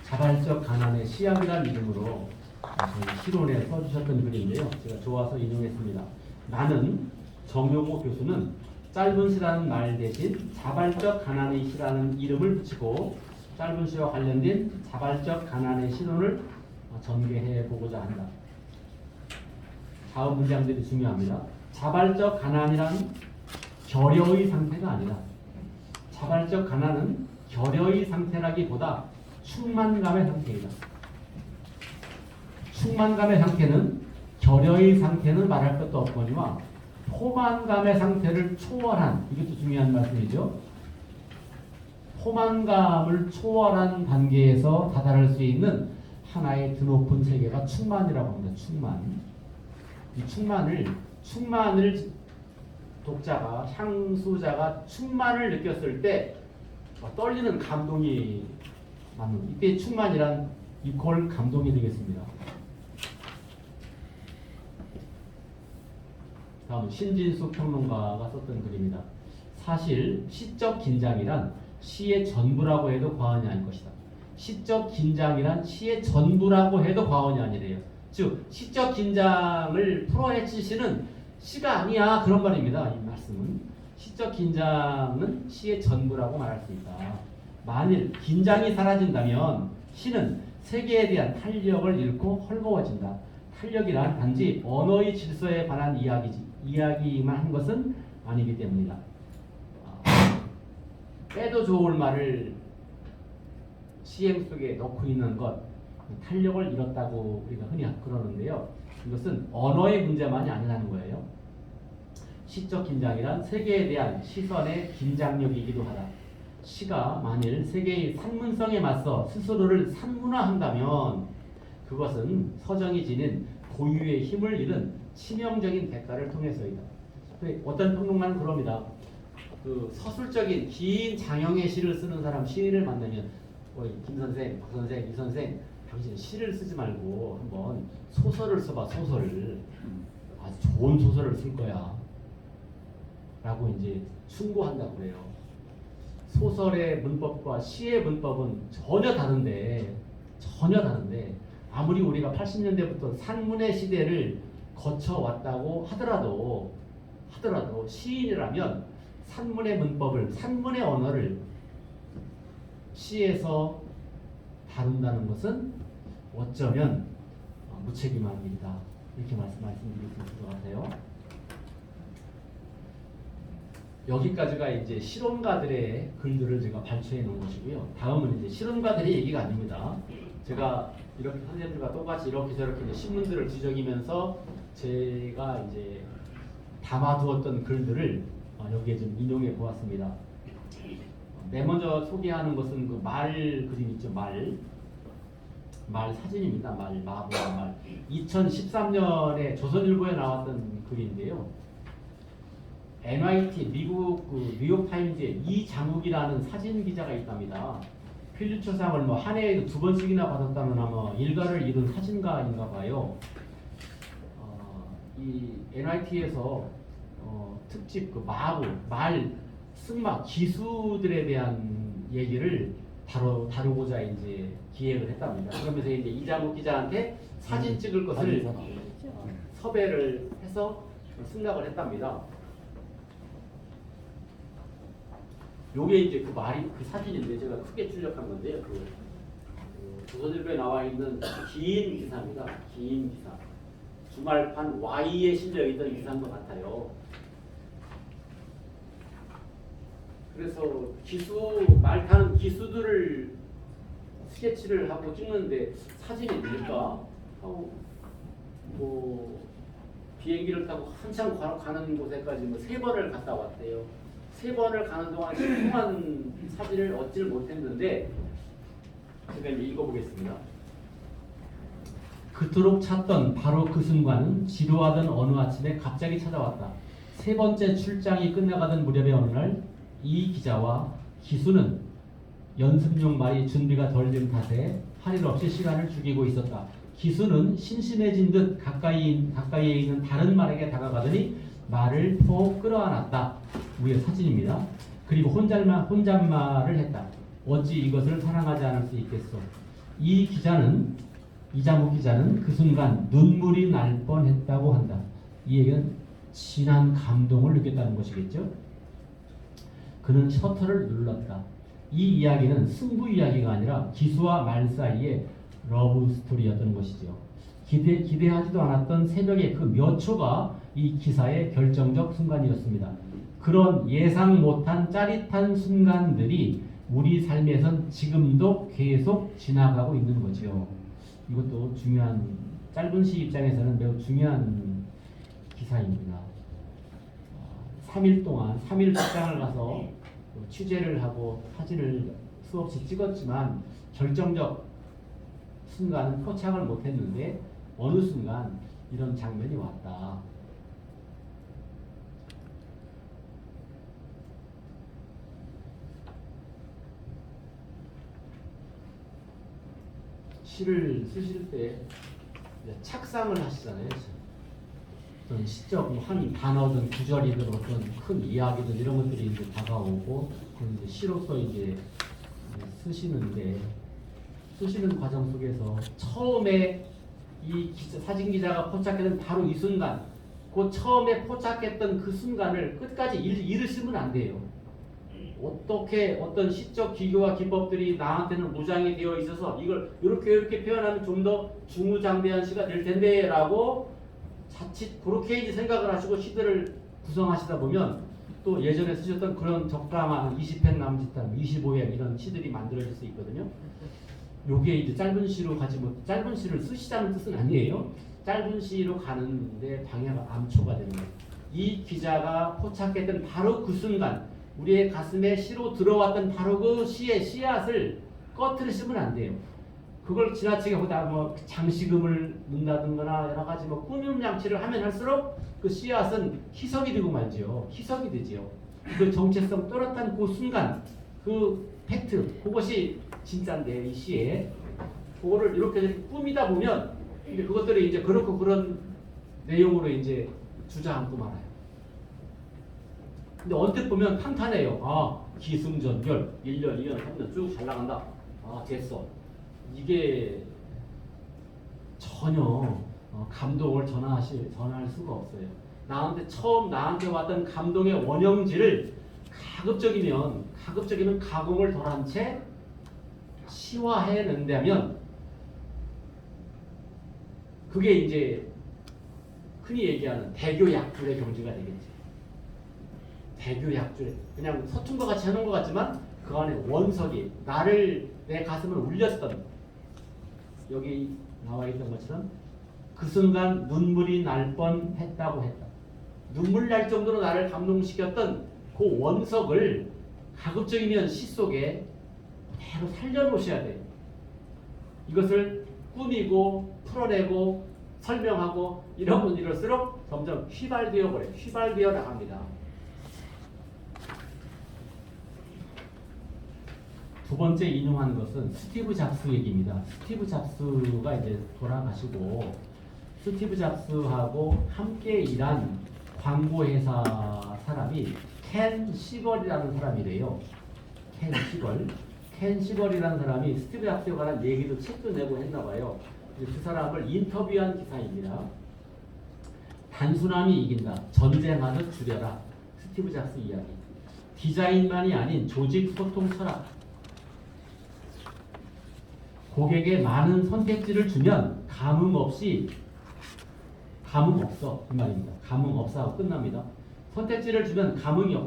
자발적 가난의 시약이라는 이름으로 저희 시론에 써주셨던 글인데요. 제가 좋아서 인용했습니다. 나는 정효구 교수는 짧은 시라는 말 대신 자발적 가난의 시라는 이름을 붙이고 짧은 시와 관련된 자발적 가난의 신론을 전개해 보고자 한다. 다음 문장들이 중요합니다. 자발적 가난이란 결여의 상태가 아니라 자발적 가난은 결여의 상태라기보다 충만감의 상태이다. 충만감의 상태는 결여의 상태는 말할 것도 없거니와 포만감의 상태를 초월한 이것도 중요한 말씀이죠. 포만감을 초월한 단계에서 다다를 수 있는 하나의 드높은 세계가 충만이라고 합니다. 충만. 이 충만을 독자가 향수자가 충만을 느꼈을 때 떨리는 감동이 맞는 이때 충만이란 이퀄 감동이 되겠습니다. 다음 신진숙 평론가가 썼던 글입니다. 사실 시적 긴장이란 시의 전부라고 해도 과언이 아닐 것이다. 시적 긴장이란 시의 전부라고 해도 과언이 아니래요. 즉 시적 긴장을 풀어헤치시는 시가 아니야 그런 말입니다. 이 말씀은 시적 긴장은 시의 전부라고 말할 수 있다. 만일 긴장이 사라진다면 시는 세계에 대한 탄력을 잃고 헐거워진다. 탄력이란 단지 언어의 질서에 관한 이야기만 한 것은 아니기 때문이다. 빼도 좋을 말을 시행 속에 넣고 있는 것, 탄력을 잃었다고 우리가 흔히 그러는데요. 이것은 언어의 문제만이 아니라는 거예요. 시적 긴장이란 세계에 대한 시선의 긴장력이기도 하다. 시가 만일 세계의 산문성에 맞서 스스로를 산문화한다면 그것은 서정이 지닌 고유의 힘을 잃은 치명적인 대가를 통해서이다. 어떤 평론가는 그럽니다. 그 서술적인 긴 장형의 시를 쓰는 사람, 시인을 만나면 김 선생, 박 선생, 이 선생, 당신은 시를 쓰지 말고 한번 소설을 써봐. 소설을 아주 좋은 소설을 쓸 거야 라고 이제 충고한다고 그래요. 소설의 문법과 시의 문법은 전혀 다른데 아무리 우리가 80년대부터 산문의 시대를 거쳐왔다고 하더라도 시인이라면 산문의 문법을, 산문의 언어를 시에서 다룬다는 것은 어쩌면 무책임한 일이다. 이렇게 말씀드릴 수 있을 것 같아요. 여기까지가 이제 실험가들의 글들을 제가 발췌해 놓은 것이고요. 다음은 이제 실험가들의 얘기가 아닙니다. 제가 이렇게 선생님들과 똑같이 이렇게 저렇게 이제 신문들을 뒤적이면서 제가 이제 담아두었던 글들을 여기에 좀 인용해 보았습니다. 맨 먼저 소개하는 것은 그 말 그림 있죠. 말 사진입니다. 마부와 말. 2013년에 조선일보에 나왔던 글인데요. NYT 미국 그 뉴욕타임즈의 이장욱이라는 사진 기자가 있답니다. 필리처상을 뭐 한 해에 2번씩이나 받았다는 아마 일가를 이룬 사진가인가 봐요. 이 NYT에서 특집 그 말 승마 기수들에 대한 얘기를 다루고자 이제 기획을 했답니다. 그러면서 이제 이장욱 기자한테 사진 찍을 것을 섭외를 해서 승낙을 했답니다. 요게 이제 그 사진인데 제가 크게 출력한 건데요. 조선일보에 나와 있는 긴 기사입니다. 긴 기사. 주말판 Y에 실려 있던 기사인 것 같아요. 그래서 말 타는 기수들을 스케치를 하고 찍는데 사진이 될까 하고 뭐 비행기를 타고 한참 가는 곳에까지 뭐 3번을 갔다 왔대요. 3번을 가는 동안 신중한 사진을 얻지를 못했는데 제가 이제 읽어보겠습니다. 그토록 찾던 바로 그 순간은 지루하던 어느 아침에 갑자기 찾아왔다. 3번째 출장이 끝나가던 무렵의 어느 날 이 기자와 기수는 연습용 말이 준비가 덜 된 탓에 할 일 없이 시간을 죽이고 있었다. 기수는 심심해진 듯 가까이에 있는 다른 말에게 다가가더니 말을 푹 끌어안았다. 위에 사진입니다. 그리고 혼잣말을 했다. 어찌 이것을 사랑하지 않을 수 있겠소. 이장욱 기자는 그 순간 눈물이 날 뻔했다고 한다. 이 얘기는 진한 감동을 느꼈다는 것이겠죠. 그는 셔터를 눌렀다. 이 이야기는 승부 이야기가 아니라 기수와 말 사이의 러브 스토리였던 것이죠. 기대하지도 않았던 새벽의 그 몇 초가 이 기사의 결정적 순간이었습니다. 그런 예상 못한 짜릿한 순간들이 우리 삶에선 지금도 계속 지나가고 있는 거죠. 이것도 중요한, 짧은 시 입장에서는 매우 중요한 기사입니다. 3일 동안 3일 직장을 가서 취재를 하고 사진을 수없이 찍었지만 결정적 순간은 포착을 못했는데 어느 순간 이런 장면이 왔다. 시를 쓰실 때 착상을 하시잖아요. 어떤 시적 한 단어든 구절이든 어떤 큰 이야기든 이런 것들이 이제 다가오고 이제 시로서 이제 쓰시는 과정 속에서 처음에 이 사진 기자가 포착했던 바로 이 순간, 그 처음에 포착했던 그 순간을 끝까지 잃으시면 안 돼요. 어떻게 어떤 시적 기교와 기법들이 나한테는 무장이 되어 있어서 이걸 이렇게 표현하면 좀 더 중후장대한 시가 될 텐데라고 자칫 그렇게 이제 생각을 하시고 시들을 구성하시다 보면 또 예전에 쓰셨던 그런 적당한 20행 남짓한 25행 이런 시들이 만들어질 수 있거든요. 요게 이제 짧은 시로 가지 못 짧은 시를 쓰시자는 뜻은 아니에요. 짧은 시로 가는데 방향 암초가 되는 거예요. 이 기자가 포착했던 바로 그 순간 우리의 가슴에 시로 들어왔던 바로 그 시의 씨앗을 꺼트리시면 안 돼요. 그걸 지나치게 보다 뭐 장식음을 넣는다든가 여러 가지 뭐 꾸밈 장치를 하면 할수록 그 씨앗은 희석이 되고 말지요. 희석이 되지요. 그 정체성 또렷한 그 순간 그 팩트 그것이 진짜인데 이 시에 그거를 이렇게 꾸미다 보면 이제 그것들이 이제 그렇고 그런 내용으로 이제 주저앉고 말아요. 근데 언뜻 보면 탄탄해요. 아 기승전결 1년 2년 3년 쭉 잘 나간다. 아 됐어. 이게 전혀 감동을 전할 수가 없어요. 나한테 왔던 감동의 원형지를 가급적이면 가공을 덜한 채 시화해낸다면 그게 이제 흔히 얘기하는 대교약줄의 경지가 되겠지. 대교약줄 그냥 서툰 것 같이 하는 것 같지만 그 안에 원석이 내 가슴을 울렸던 여기 나와 있던 것처럼 그 순간 눈물이 날 뻔했다고 했다. 눈물 날 정도로 나를 감동시켰던 그 원석을 가급적이면 시 속에 그대로 살려놓으셔야 돼요. 이것을 꾸미고 풀어내고 설명하고 이러면 이럴수록 점점 휘발되어 버려요. 휘발되어 나갑니다. 두 번째 인용한 것은 스티브 잡스 얘기입니다. 스티브 잡스가 이제 돌아가시고 스티브 잡스하고 함께 일한 광고회사 사람이 켄 시걸이라는 사람이래요. 켄 시걸이라는 사람이 스티브 잡스에 관한 얘기도 책도 내고 했나봐요. 그 사람을 인터뷰한 기사입니다. 단순함이 이긴다. 전쟁하듯 줄여라. 스티브 잡스 이야기. 디자인만이 아닌 조직 소통 철학. 고객에 많은 선택지를 주면 감흥 없어 이 말입니다. 감흥 없어 하고 끝납니다. 선택지를 주면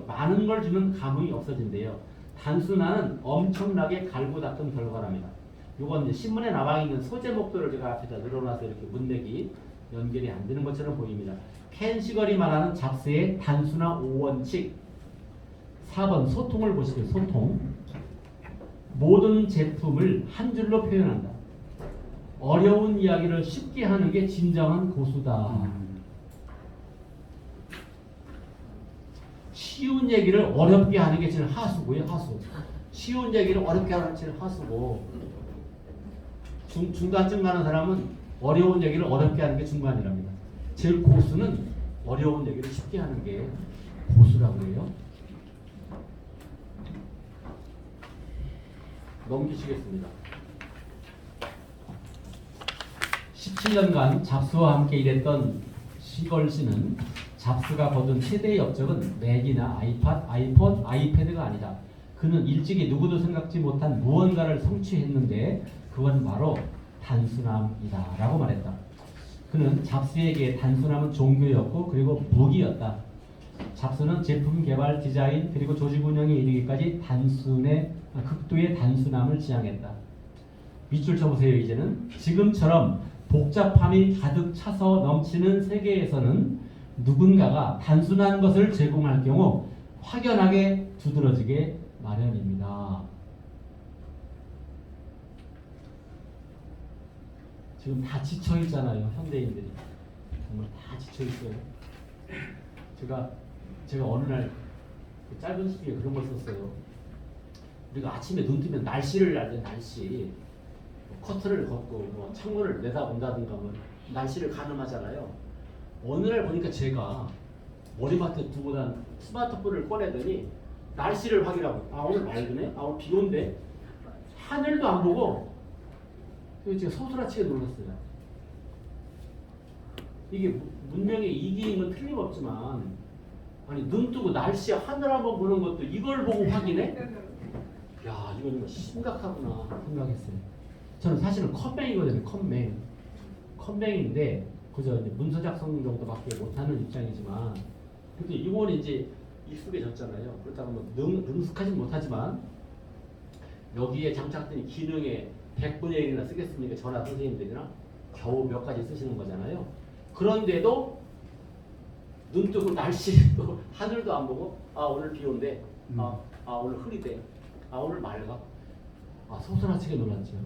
많은 걸 주면 감흥이 없어진대요. 단순화는 엄청나게 갈고 닦은 결과랍니다. 이건 이제 신문에 나와 있는 소제목들을 제가 앞에다 늘어놔서 이렇게 문맥이 연결이 안 되는 것처럼 보입니다. 켄 시걸이 말하는 잡스의 단순화 5원칙. 4번 소통을 보시죠. 소통. 모든 제품을 한 줄로 표현한다. 어려운 이야기를 쉽게 하는 게 진정한 고수다. 쉬운 얘기를 어렵게 하는 게 제일 하수고요. 하수. 쉬운 얘기를 어렵게 하는 게 제일 하수고 중간쯤 가는 사람은 어려운 얘기를 어렵게 하는 게 중간이랍니다. 제일 고수는 어려운 얘기를 쉽게 하는 게 고수라고 해요. 넘기시겠습니다. 17년간 잡스와 함께 일했던 시걸 씨는 잡스가 거둔 최대의 업적은 맥이나 아이팟, 아이폰, 아이패드가 아니다. 그는 일찍이 누구도 생각지 못한 무언가를 성취했는데 그건 바로 단순함이다 라고 말했다. 그는 잡스에게 단순함은 종교였고 그리고 무기였다. 잡스는 제품 개발, 디자인 그리고 조직 운영에 이르기까지 극도의 단순함을 지향했다. 밑줄 쳐보세요. 이제는 지금처럼 복잡함이 가득 차서 넘치는 세계에서는 누군가가 단순한 것을 제공할 경우 확연하게 두드러지게 마련입니다. 지금 다 지쳐 있잖아요. 현대인들이 정말 다 지쳐 있어요. 제가 어느 날 짧은 시기에 그런 걸 썼어요. 우리가 아침에 눈 뜨면 날씨를 알죠. 날씨. 커튼을 걷고 뭐 창문을 내다본다든가 뭐 날씨를 가늠하잖아요. 어느 날 보니까 제가 머리맡에 두고 난 스마트폰을 꺼내더니 날씨를 확인하고 오늘 맑으네? 오늘 비 온대? 하늘도 안 보고 제가 소스라치게 놀랐어요. 이게 문명의 이기임은 틀림없지만 아니 눈 뜨고 날씨 하늘 한번 보는 것도 이걸 보고 확인해? 야 이거 정말 심각하구나 생각했어요. 저는 사실은 컴맹이거든요. 컴맹인데 그저 이제 문서 작성 정도밖에 못하는 입장이지만 근데 이건 이제 익숙해졌잖아요. 그렇다고 뭐 능숙하진 못하지만 여기에 장착된 기능에 100분의 1이나 쓰겠습니까? 전화 선생님들이나 겨우 몇 가지 쓰시는 거잖아요. 그런데도 눈 뜨고 날씨도 하늘도 안 보고 아 오늘 비 온대. 아 오늘 흐리대. 아 오늘 맑아. 아 소스라치게 놀랐죠.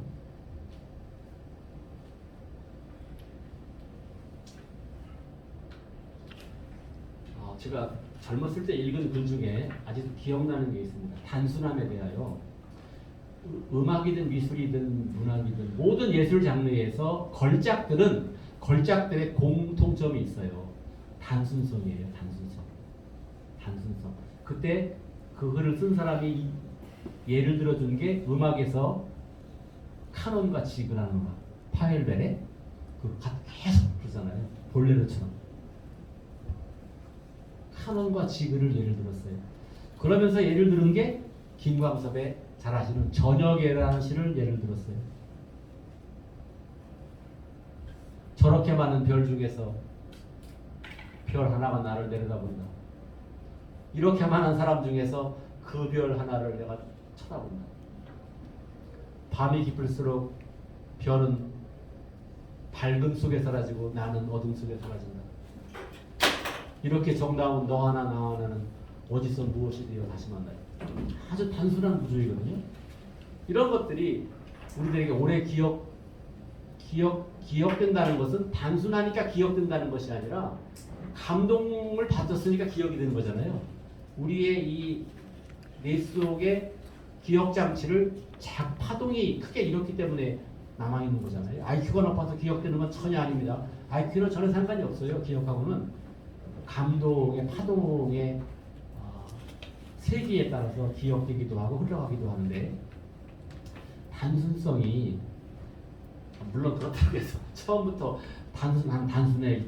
제가 젊었을 때 읽은 글 중에 아직도 기억나는 게 있습니다. 단순함에 대하여 음악이든 미술이든 문학이든 모든 예술 장르에서 걸작들의 공통점이 있어요. 단순성이에요. 단순성. 그때 그 글을 쓴 사람이 예를 들어준 게 음악에서 카논과 지그라는 음악, 파헬벨의 계속 그러잖아요. 볼레로처럼. 카논과 지그를 예를 들었어요. 그러면서 예를 들은 게 김광섭의 잘 아시는 저녁에라는 시를 예를 들었어요. 저렇게 많은 별 중에서 별 하나가 나를 내려다본다. 이렇게 많은 사람 중에서 그 별 하나를 내가 쳐다본다. 밤이 깊을수록 별은 밝음 속에 사라지고 나는 어둠 속에 사라진다. 이렇게 정다운 너 하나 나 하나는 어디서 무엇이 되어 다시 만나요. 아주 단순한 구조이거든요. 이런 것들이 우리들에게 오래 기억된다는 것은 단순하니까 기억된다는 것이 아니라 감동을 받았으니까 기억이 되는 거잖아요. 우리의 이 뇌 속의 기억 장치를 파동이 크게 일었기 때문에 남아있는 거잖아요. IQ가 높아서 기억되는 건 전혀 아닙니다. IQ는 전혀 상관이 없어요. 기억하고는 감동의 파동의 세기에 따라서 기억되기도 하고 흘러가기도 하는데 단순성이 물론 그렇다고 해서 처음부터 단순해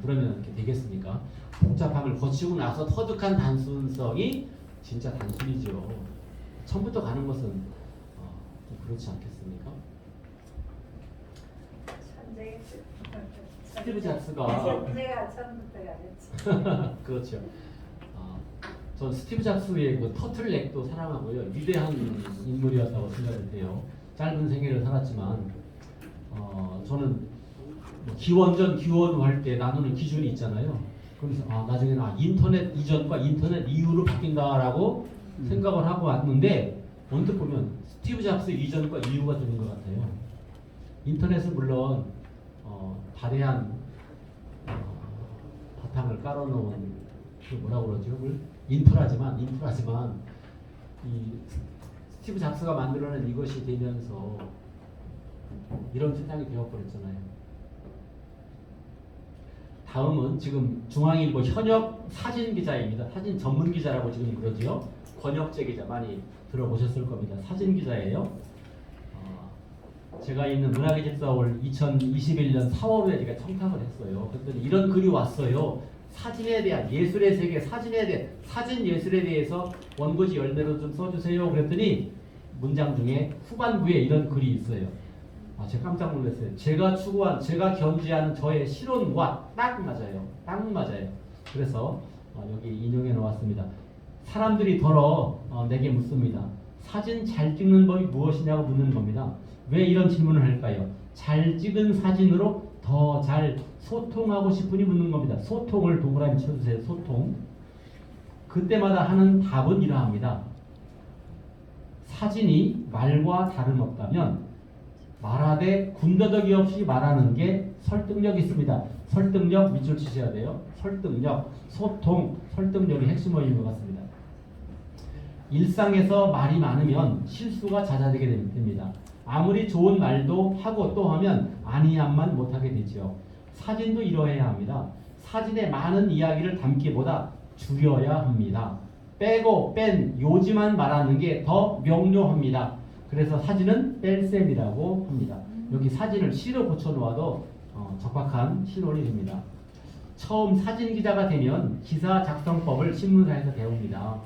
그러면 이렇게 되겠습니까? 복잡함을 거치고 나서 터득한 단순성이 진짜 단순이죠. 처음부터 가는 것은 좀 그렇지 않겠습니까? 스티브 잡스가 내가 처음부터 가겠지. 그렇죠. 전 스티브 잡스의 그 터틀넥도 사랑하고요. 위대한 인물이었다고 생각을 해요. 짧은 생애를 살았지만 저는 기원전 기원후 할 때 나누는 기준이 있잖아요. 그래서 나중에는 인터넷 이전과 인터넷 이후로 바뀐다라고 생각을 하고 왔는데 언뜻 보면 스티브 잡스 이전과 이후가 되는 것 같아요. 인터넷은 물론 다대한 바탕을 깔아놓은 뭐라고 그러죠? 인프라지만 이 스티브 잡스가 만들어낸 이것이 되면서 이런 세상이 되어버렸잖아요. 다음은 지금 중앙일보 현역 사진 기자입니다. 사진 전문 기자라고 지금 그러지요. 권혁재 기자 많이 들어보셨을 겁니다. 사진 기자예요. 제가 있는 문학의 집사올 2021년 4월에 제가 청탁을 했어요. 그랬더니 이런 글이 왔어요. 사진에 대한 예술의 세계, 사진에 대해 사진 예술에 대해서 원고지 열매로 좀 써주세요. 그랬더니 문장 중에 후반부에 이런 글이 있어요. 제가 깜짝 놀랐어요. 제가 추구한, 제가 견지하는 저의 실온과 딱 맞아요. 그래서 여기 인용해 놓았습니다. 사람들이 내게 묻습니다. 사진 잘 찍는 법이 무엇이냐고 묻는 겁니다. 왜 이런 질문을 할까요? 잘 찍은 사진으로 더 잘 소통하고 싶으니 묻는 겁니다. 소통을 동그라미 쳐주세요. 소통. 그때마다 하는 답은 이러합니다. 사진이 말과 다름없다면 말하되 군더더기 없이 말하는 게 설득력 있습니다. 설득력 밑줄 치셔야 돼요. 설득력, 소통, 설득력이 핵심어인 것 같습니다. 일상에서 말이 많으면 실수가 잦아들게 됩니다. 아무리 좋은 말도 하고 또 하면 아니함만 못하게 되죠. 사진도 이러해야 합니다. 사진에 많은 이야기를 담기보다 줄여야 합니다. 빼고 뺀 요지만 말하는 게 더 명료합니다. 그래서 사진은 뺄셈이라고 합니다. 여기 사진을 시로 고쳐놓아도 적확한 신원이 됩니다. 처음 사진 기자가 되면 기사 작성법을 신문사에서 배웁니다.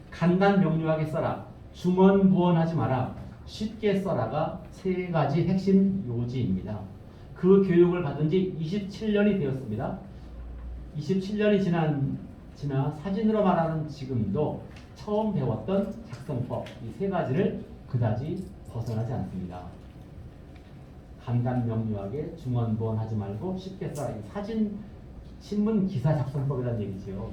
간단 명료하게 써라. 중언부언하지 마라. 쉽게 써라가 세 가지 핵심 요지입니다. 그 교육을 받은 지 27년이 되었습니다. 27년이 지나 사진으로 말하는 지금도 처음 배웠던 작성법 이 세 가지를 그다지 벗어나지 않습니다. 간단 명료하게 중언부언하지 말고 쉽게 써라. 사진 신문 기사 작성법이라는 얘기죠.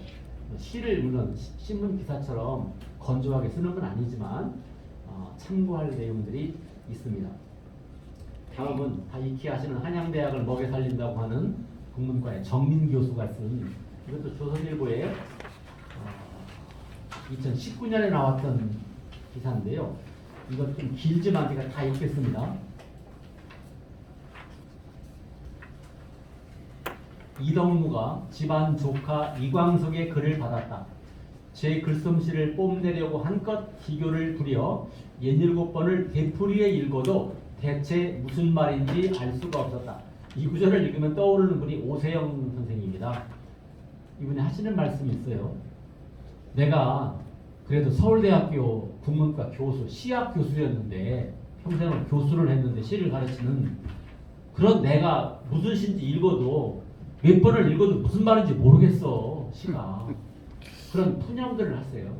시를 물론 신문 기사처럼 건조하게 쓰는 건 아니지만 참고할 내용들이 있습니다. 다음은 다 익히 하시는 한양대학을 먹여 살린다고 하는 국문과의 정민 교수가 쓴 이것도 조선일보에 2019년에 나왔던 기사인데요. 이것 좀 길지만 제가 다 읽겠습니다. 이덕무가 집안 조카 이광석의 글을 받았다. 제 글솜씨를 뽐내려고 한껏 기교를 부려 67번을 되풀이해 읽어도 대체 무슨 말인지 알 수가 없었다. 이 구절을 읽으면 떠오르는 분이 오세영 선생님입니다. 이분이 하시는 말씀이 있어요. 내가 그래도 서울대학교 국문과 교수, 시학 교수였는데 평생을 교수를 했는데 시를 가르치는 그런 내가 무슨 시인지 읽어도 몇 번을 읽어도 무슨 말인지 모르겠어 시가. 그런 푸념들을 하세요.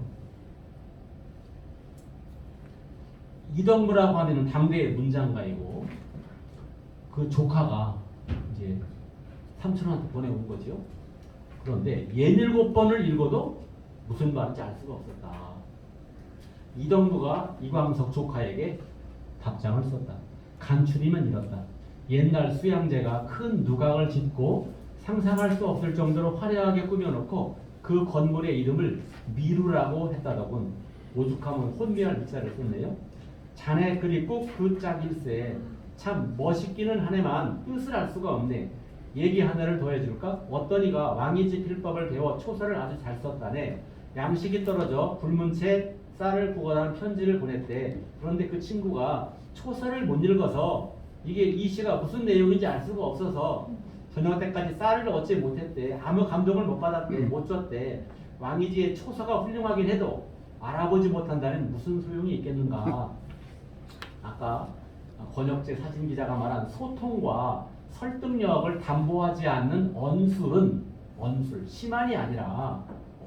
이덕무라고 하면 당대의 문장가이고 그 조카가 이제 삼촌한테 보내온 거죠. 그런데 67번을 읽어도 무슨 말인지 알 수가 없었다. 이덕무가 이광석 조카에게 답장을 썼다. 간추리면 이렇다. 옛날 수양제가 큰 누각을 짓고 상상할 수 없을 정도로 화려하게 꾸며놓고 그 건물의 이름을 미루라고 했다더군. 오죽하면 혼미할 미자를 썼네요. 자네 글이 꼭 그 짝일세. 참 멋있기는 하네만 뜻을 알 수가 없네. 얘기 하나를 더 해줄까? 어떤 이가 왕이지 필법을 배워 초서를 아주 잘 썼다네. 양식이 떨어져 굶은 채 쌀을 구걸한 편지를 보냈대. 그런데 그 친구가 초서를 못 읽어서 이게 이 시가 무슨 내용인지 알 수가 없어서 저녁 때까지 쌀을 얻지 못했대. 아무 감동을 못 받았대. 못 줬대. 왕이지의 초서가 훌륭하긴 해도 알아보지 못한다는 무슨 소용이 있겠는가. 아까 권혁재 사진기자가 말한 소통과 설득력을 담보하지 않는 언술은 심한이 아니라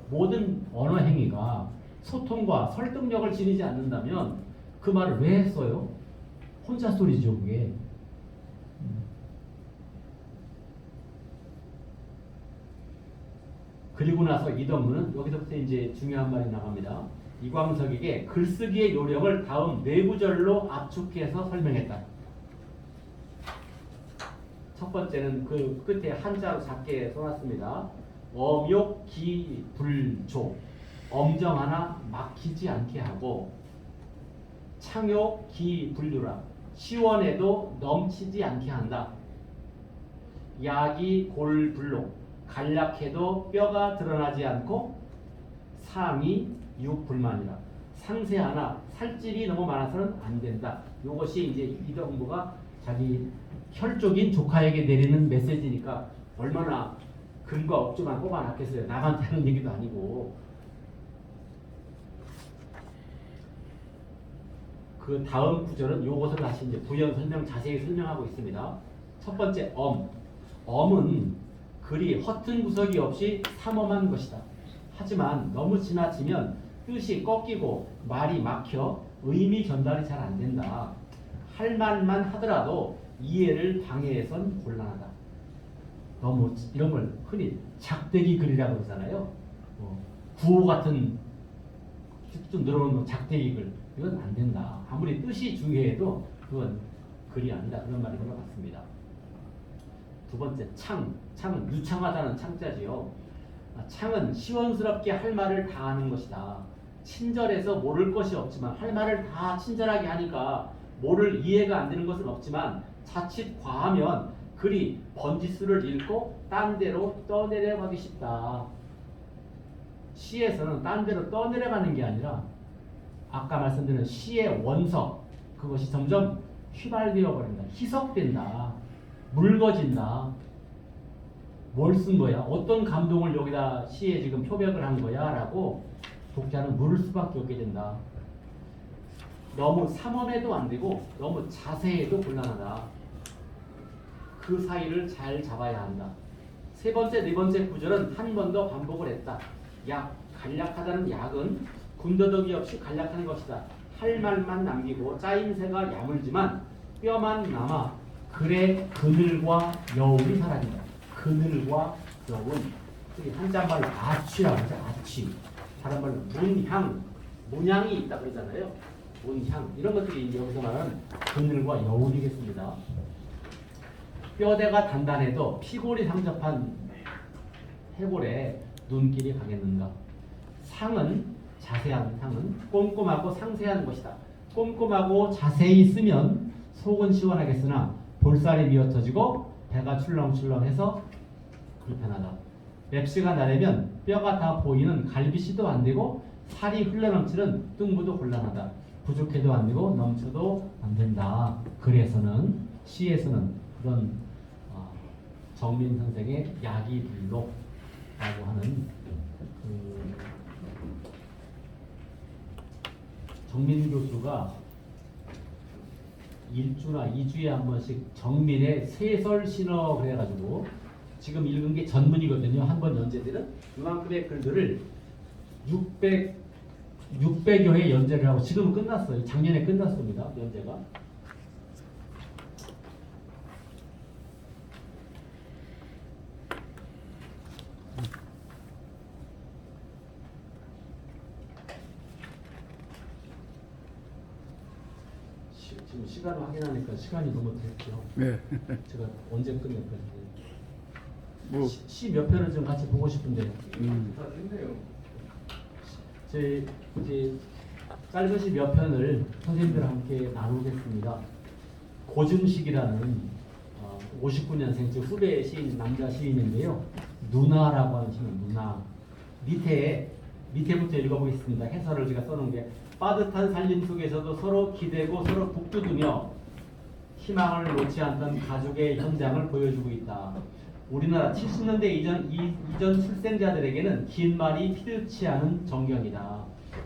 모든 언어 행위가 소통과 설득력을 지니지 않는다면 그 말을 왜 했어요? 혼자 소리죠 그게. 그리고 나서 이덕무는 여기서부터 이제 중요한 말이 나갑니다. 이광석에게 글쓰기의 요령을 다음 네 구절로 압축해서 설명했다. 첫 번째는 그 끝에 한자로 작게 써놨습니다. 엄욕기불조, 엄정 하나 막히지 않게 하고, 창욕기불류라, 시원해도 넘치지 않게 한다. 야기골불록, 간략해도 뼈가 드러나지 않고, 상이 육불만이라, 상세 하나 살찔이 너무 많아서는 안 된다. 이것이 이제 이덕무가 자기 혈족인 조카에게 내리는 메시지니까 얼마나 근거 없지만 뽑아놨겠어요. 남한테 하는 얘기도 아니고. 그 다음 구절은 요것을 다시 이제 부연 설명 자세히 설명하고 있습니다. 첫 번째 엄은 글이 허튼 구석이 없이 삼엄한 것이다. 하지만 너무 지나치면 뜻이 꺾이고 말이 막혀 의미 전달이 잘 안 된다. 할 말만 하더라도 이해를 방해해선 곤란하다. 너무 이런 걸 흔히 작대기 글이라고 그러잖아요. 구호 같은 좀 늘어오는 작대기 글 이건 안 된다. 아무리 뜻이 중요해도 그건 글이 아니다. 그런 말인 것 같습니다. 두 번째 창은 유창하다는 창자지요. 창은 시원스럽게 할 말을 다 하는 것이다. 친절해서 모를 것이 없지만 할 말을 다 친절하게 하니까 모를 이해가 안 되는 것은 없지만 자칫 과하면 글이 번지수를 잃고 딴 데로 떠내려가기 쉽다. 시에서는 딴 데로 떠내려가는 게 아니라 아까 말씀드린 시의 원석 그것이 점점 휘발되어 버린다. 희석된다. 묽어진다. 뭘 쓴 거야? 어떤 감동을 여기다 시에 지금 표백을 한 거야? 라고 독자는 물을 수밖에 없게 된다. 너무 삼엄해도 안 되고 너무 자세해도 곤란하다. 그 사이를 잘 잡아야 한다. 세 번째, 네 번째 구절은 한 번 더 반복을 했다. 약, 간략하다는 약은 군더더기 없이 간략한 것이다. 할 말만 남기고 짜임새가 야물지만 뼈만 남아 글의 그늘과 여운이 사라진다. 그늘과 여운. 특히 한자말로 아취라고 하죠. 아취. 다른 말로 문향. 문향이 있다 그러잖아요. 문향. 이런 것들이 여기서 말하는 그늘과 여운이겠습니다. 뼈대가 단단해도 피골이 상접한 해골에 눈길이 가겠는가. 상은 자세한 상은 꼼꼼하고 상세한 것이다. 꼼꼼하고 자세히 쓰면 속은 시원하겠으나 볼살이 미어터지고 배가 출렁출렁해서 불편하다. 맵시가 나려면 뼈가 다 보이는 갈비씨도 안 되고 살이 흘러넘치는 뚱부도 곤란하다. 부족해도 안 되고 넘쳐도 안 된다. 글에서는 시에서는 그런 정민 선생의 야기불록라고 하는 정민 교수가 1주나 2주에 한 번씩 정민의 세설신어 그래가지고 지금 읽은 게 전문이거든요. 한 번 연재들은 이만큼의 글들을 600여 회 연재를 하고 지금은 끝났어요. 작년에 끝났습니다. 연재가. 지금 시간을 확인하니까 시간이 너무 됐죠. 네. 제가 언제 끝낼까요? 뭐 시 몇 편을 좀 같이 보고 싶은데 다 됐네요. 제 이제 짧은 시 몇 편을 선생님들과 함께 나누겠습니다. 고증식이라는 59년생 즉 후배 시인 남자 시인인데요. 누나라고 하는 시인 누나 밑에부터 읽어보겠습니다. 해설을 제가 써놓은 게 빠듯한 살림 속에서도 서로 기대고 서로 북돋우며 희망을 놓지 않던 가족의 현장을 보여주고 있다. 우리나라 70년대 이전 출생자들에게는 긴 말이 필요치 않은 정경이다.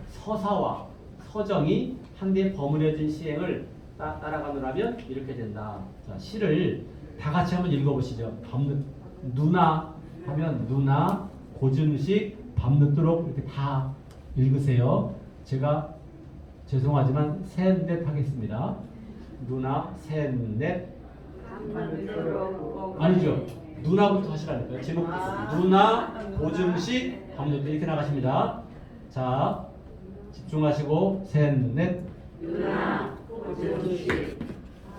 서사와 서정이 한데 버무려진 시행을 따라가느라면 이렇게 된다. 자, 시를 다 같이 한번 읽어보시죠. 누나 하면 누나, 고증식, 밤늦도록 이렇게 다 읽으세요. 제가 죄송하지만 셋넷 하겠습니다. 누나 셋넷 아니죠. 누나부터 하시라니까요. 제목 누나 고증식 밤늦도 이렇게 나가십니다. 자 집중하시고 셋넷 누나 고증식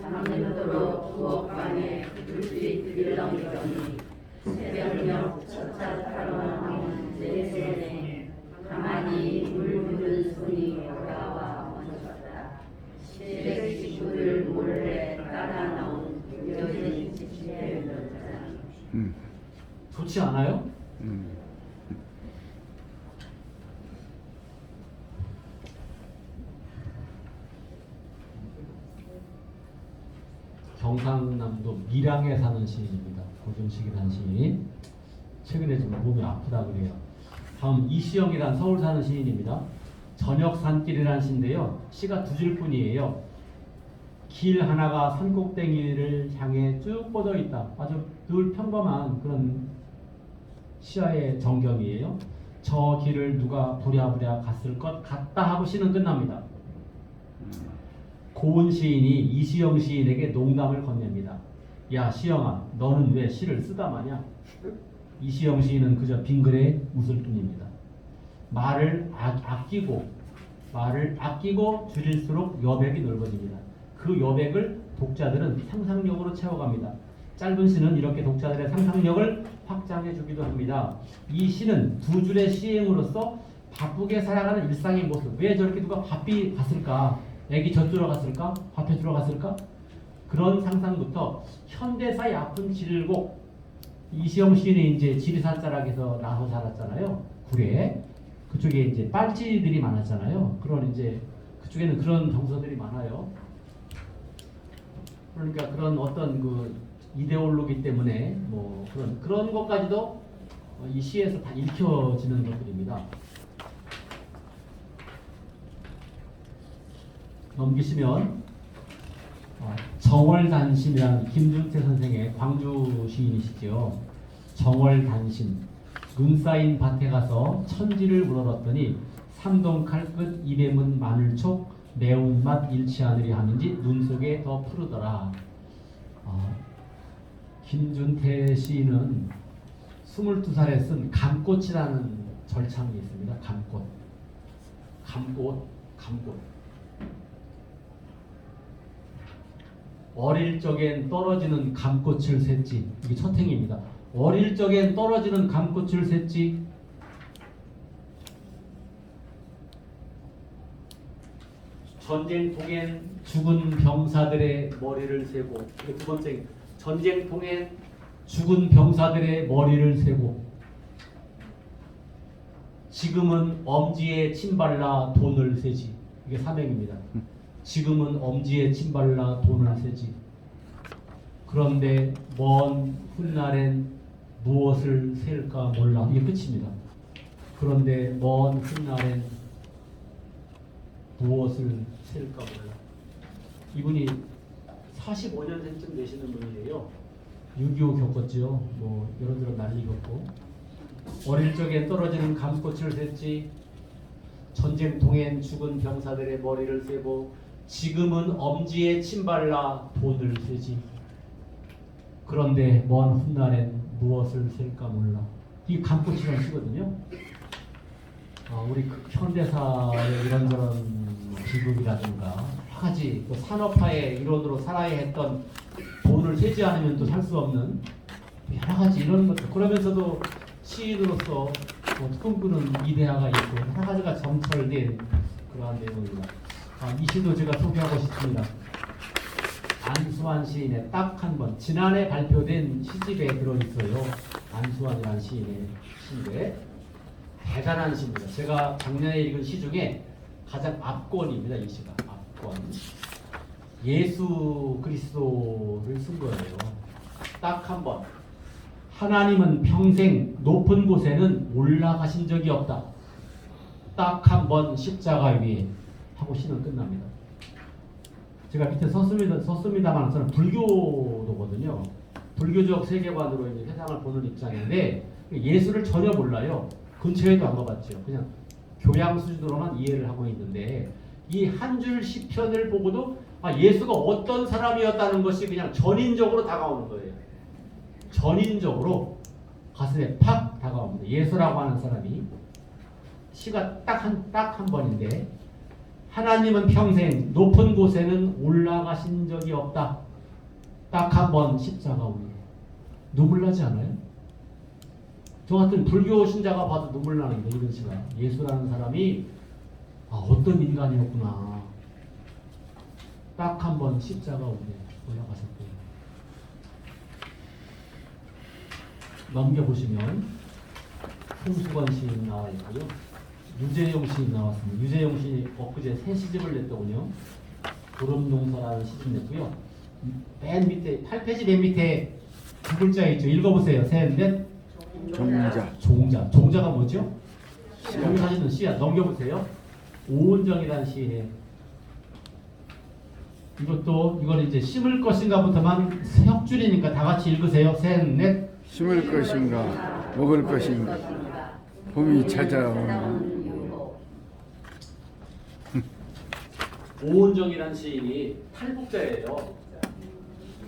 밤늦도록 부엌방에 불빛 들렁이더니 새벽녘 첫차 타러 나온 내 손에 가만히 물 묻은 손이 돌아와 얹었다. 시댁 식구들 몰래 따라 나온 여진 집회였다. 좋지 않아요? 경상남도 밀양에 사는 시인입니다. 고증식이라는 시인. 최근에 좀 몸이 아프다 그래요. 다음 이시영이란 서울 사는 시인입니다. 저녁 산길이라는 시인데요. 시가 두 줄뿐이에요. 길 하나가 산꼭대기를 향해 쭉 뻗어 있다. 아주 늘 평범한 그런 시야의 정경이에요. 저 길을 누가 부랴부랴 갔을 것 같다 하고 시는 끝납니다. 고은 시인이 이시영 시인에게 농담을 건넵니다. 야 시영아, 너는 왜 시를 쓰다 마냐? 이시영 시인은 그저 빙그레 웃을 뿐입니다. 말을 아끼고 줄일수록 여백이 넓어집니다. 그 여백을 독자들은 상상력으로 채워갑니다. 짧은 시는 이렇게 독자들의 상상력을 확장해 주기도 합니다. 이 시는 두 줄의 시행으로서 바쁘게 살아가는 일상의 모습. 왜 저렇게 누가 바삐 갔을까? 애기 젖주러 갔을까? 밥해 주러 갔을까? 그런 상상부터 현대사의 아픈 질곡. 이시영 시인이 이제 지리산 자락에서 나서 자랐잖아요. 구례. 그쪽에 이제 빨치들이 많았잖아요. 그런 이제 그쪽에는 그런 정서들이 많아요. 그러니까 그런 어떤 그 이데올로기 때문에 뭐 그런 것까지도 이 시에서 다 읽혀지는 것들입니다. 넘기시면 정월단심이라는 김준태 선생의 광주 시인이시죠. 정월단심. 눈 쌓인 밭에 가서 천지를 물어봤더니 삼동 칼끝 입에 문 마늘촉 매운맛 잃지 않으리 하는지 눈 속에 더 푸르더라. 김준태 시인은 22살에 쓴 감꽃이라는 절창이 있습니다. 감꽃. 어릴 적엔 떨어지는 감꽃을 샜지. 이게 첫 행입니다. 어릴 적엔 떨어지는 감꽃을 샜지. 전쟁통엔 죽은 병사들의 머리를 세고. 이게 두 번째. 전쟁통엔 죽은 병사들의 머리를 세고. 지금은 엄지에 침발라 돈을 세지. 이게 삼행입니다. 지금은 엄지에 침발라 돈을 세지. 그런데 먼 훗날엔 무엇을 셀까 몰라. 이게 끝입니다. 그런데 먼 훗날엔 무엇을 셀까 몰라. 이분이 45년생쯤 되시는 분이에요. 6.25 겪었죠. 뭐 여러분들은 난리 겪고. 어릴 적에 떨어지는 감꽃을 샜지. 전쟁통엔 죽은 병사들의 머리를 세고 지금은 엄지에 침발라 돈을 세지. 그런데 먼 훗날엔 무엇을 셀까 몰라. 이게 감꽃이라는 시거든요. 우리 현대사의 이런저런 비극이라든가 여러 가지 또 산업화의 일원으로 살아야 했던 돈을 세지 않으면 또 살 수 없는 여러 가지 이런 것들. 그러면서도 시인으로서 꿈꾸는 이데아가 있고 여러 가지가 점철된 그러한 내용입니다. 이 시도 제가 소개하고 싶습니다. 안수환 시인의 딱 한 번. 지난해 발표된 시집에 들어있어요. 안수환이라는 시인의 시인데 대단한 시입니다. 제가 작년에 읽은 시 중에 가장 압권입니다. 이 시가 압권. 예수 그리스도를 쓴 거예요. 딱 한 번. 하나님은 평생 높은 곳에는 올라가신 적이 없다. 딱 한 번 십자가 위에 하고 시는 끝납니다. 제가 밑에 썼습니다만 저는 불교도거든요. 불교적 세계관으로 이제 세상을 보는 입장인데 예수를 전혀 몰라요. 근처에도 안 가봤죠. 그냥 교양 수준으로만 이해를 하고 있는데 이 한 줄 시편을 보고도 예수가 어떤 사람이었다는 것이 그냥 전인적으로 다가오는 거예요. 전인적으로 가슴에 팍 다가옵니다. 예수라고 하는 사람이 시가 딱 한 번인데 하나님은 평생 높은 곳에는 올라가신 적이 없다. 딱 한 번 십자가 위에. 눈물 나지 않아요? 저 같은 불교 신자가 봐도 눈물 나는 게 이런 시가. 예수라는 사람이 어떤 인간이었구나. 딱 한 번 십자가 위에 올라가셨고요. 넘겨보시면 홍수건 시인 나와 있고요. 유재용 시인 나왔습니다. 유재용 시인이 엊그제 새 시집을 냈더군요. 구름농사라는 시집 냈고요. 맨 밑에 8페이지 맨 밑에 두 글자 있죠. 읽어보세요. 셋, 넷. 종자. 종자가 뭐죠? 여기 사시는 시야. 넘겨보세요. 오은정이라는 시인의 이거는 이제 심을 것인가부터만 협줄이니까 다 같이 읽으세요. 셋, 넷. 심을 것인가 먹을 것인가 봄이 찾아오는 오은정이라는 시인이 탈북자예요.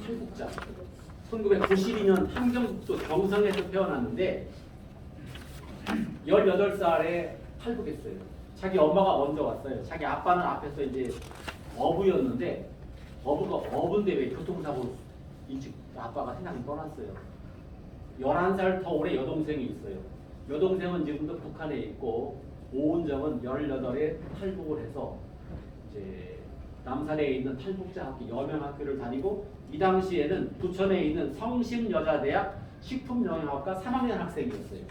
탈북자. 1992년 함경북도 경상에서 태어났는데 18살에 탈북했어요. 자기 엄마가 먼저 왔어요. 자기 아빠는 앞에서 이제 어부였는데 어부인데 왜 교통사고 일찍 아빠가 세상을 떠났어요. 11살 터울에 여동생이 있어요. 여동생은 지금도 북한에 있고 오은정은 18에 탈북을 해서 이제 남산에 있는 탈북자 학교 여명학교를 다니고 이 당시에는 부천에 있는 성심여자대학 식품영양학과 3학년 학생이었어요.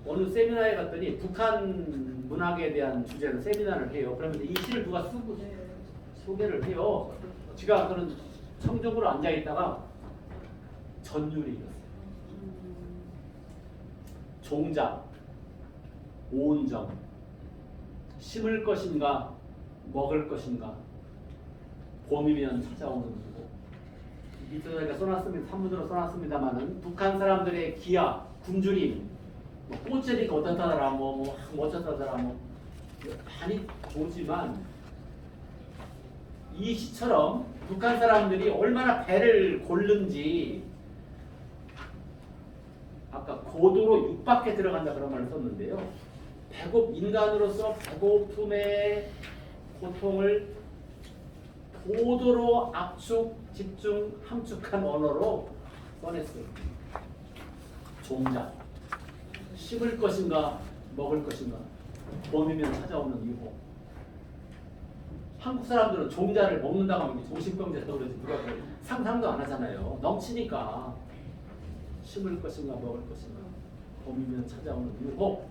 어느 세미나에 갔더니 북한 문학에 대한 주제로 세미나를 해요. 그러면 이 시를 누가 쓰고 소개를 해요. 제가 그런 청정으로 앉아 있다가 전율이 이겼어요. 종자, 오은정, 심을 것인가 먹을 것인가, 봄이면 찾아오는 누구. 밑에 저희가 써놨습니다. 산문으로 써놨습니다만은 북한 사람들의 기아, 굶주림, 뭐 꽃제리가 어떻다더라, 뭐 어쩌다더라, 뭐 많이 좋지만 이 시처럼 북한 사람들이 얼마나 배를 고른지 아까 고도로 육박해 들어간다 그런 말을 썼는데요. 인간으로서 배고픔의 고통을 고도로 압축, 집중, 함축한 언어로 써냈어요. 종자, 심을 것인가 먹을 것인가, 봄이면 찾아오는 유혹. 한국 사람들은 종자를 먹는다고 하면 정신병자라고 그러지 누가 상상도 안 하잖아요. 넘치니까. 심을 것인가 먹을 것인가, 봄이면 찾아오는 유혹.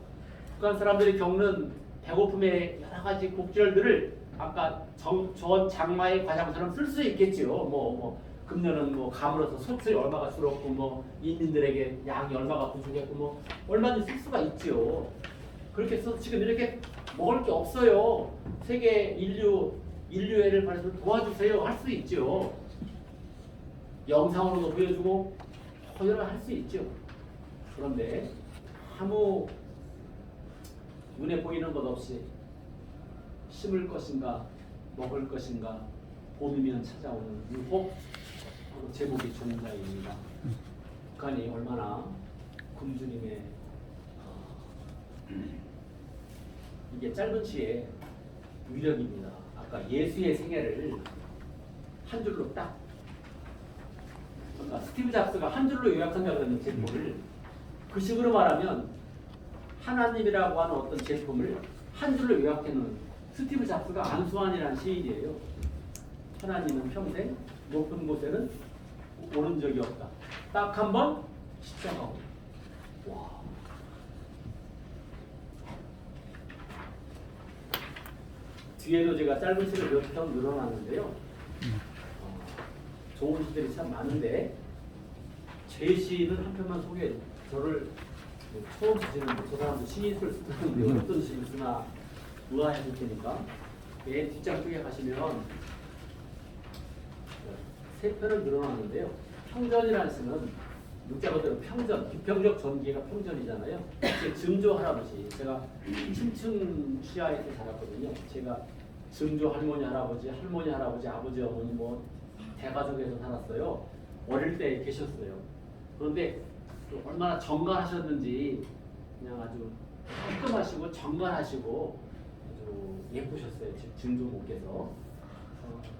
북한 사람들이 겪는 배고픔의 여러 가지 곡절들을 아까 저 장마의 과장처럼 쓸 수 있겠지요. 금년은 감으로서 소출이 얼마가 줄었고 인민들에게 양이 얼마가 부족했고 얼마든지 쓸 수가 있지요. 그렇게 해서 지금 이렇게 먹을 게 없어요. 세계 인류애를 발휘해서 도와주세요 할 수 있죠. 영상으로도 보여주고 여러 할 수 있죠. 그런데 아무 눈에 보이는 것 없이 심을 것인가 먹을 것인가, 봄이면 찾아오는 유혹, 제목이 종자입니다. 북한이 얼마나 굶주림에 이게 짧은 시의 위력입니다. 아까 예수의 생애를 한 줄로 딱, 그러니까 스티브 잡스가 한 줄로 요약한다고 하는 제목을 그 식으로 말하면 하나님이라고 하는 어떤 제품을 한 줄로 요약해놓은 스티브 잡스가 안수환이라는 시인이에요. 하나님은 평생 높은 곳에는 오른 적이 없다. 딱 한 번 십자가고. 와. 뒤에도 제가 짧은 시를 몇 편 늘어놨는데요. 좋은 시들이 참 많은데 제 시는 한 편만 소개해. 저를 처음 쓰시는 저 사람도 시인을 쓰는데 어떤 시를 쓰나 의아해질 테니까 맨 뒷장 쪽에 가시면 세 편을 늘어놨는데요. 평전이라는 시는 문자 그대로 평전, 비평적 전기가 평전이잖아요. 증조 할아버지, 제가 층층 시야에서 자랐거든요. 제가 증조 할머니 할아버지, 아버지 어머니 대가족에서 살았어요. 어릴 때 계셨어요. 그런데 얼마나 정갈하셨는지 그냥 아주 깔끔하시고 정갈하시고 아주 예쁘셨어요. 증조모께서.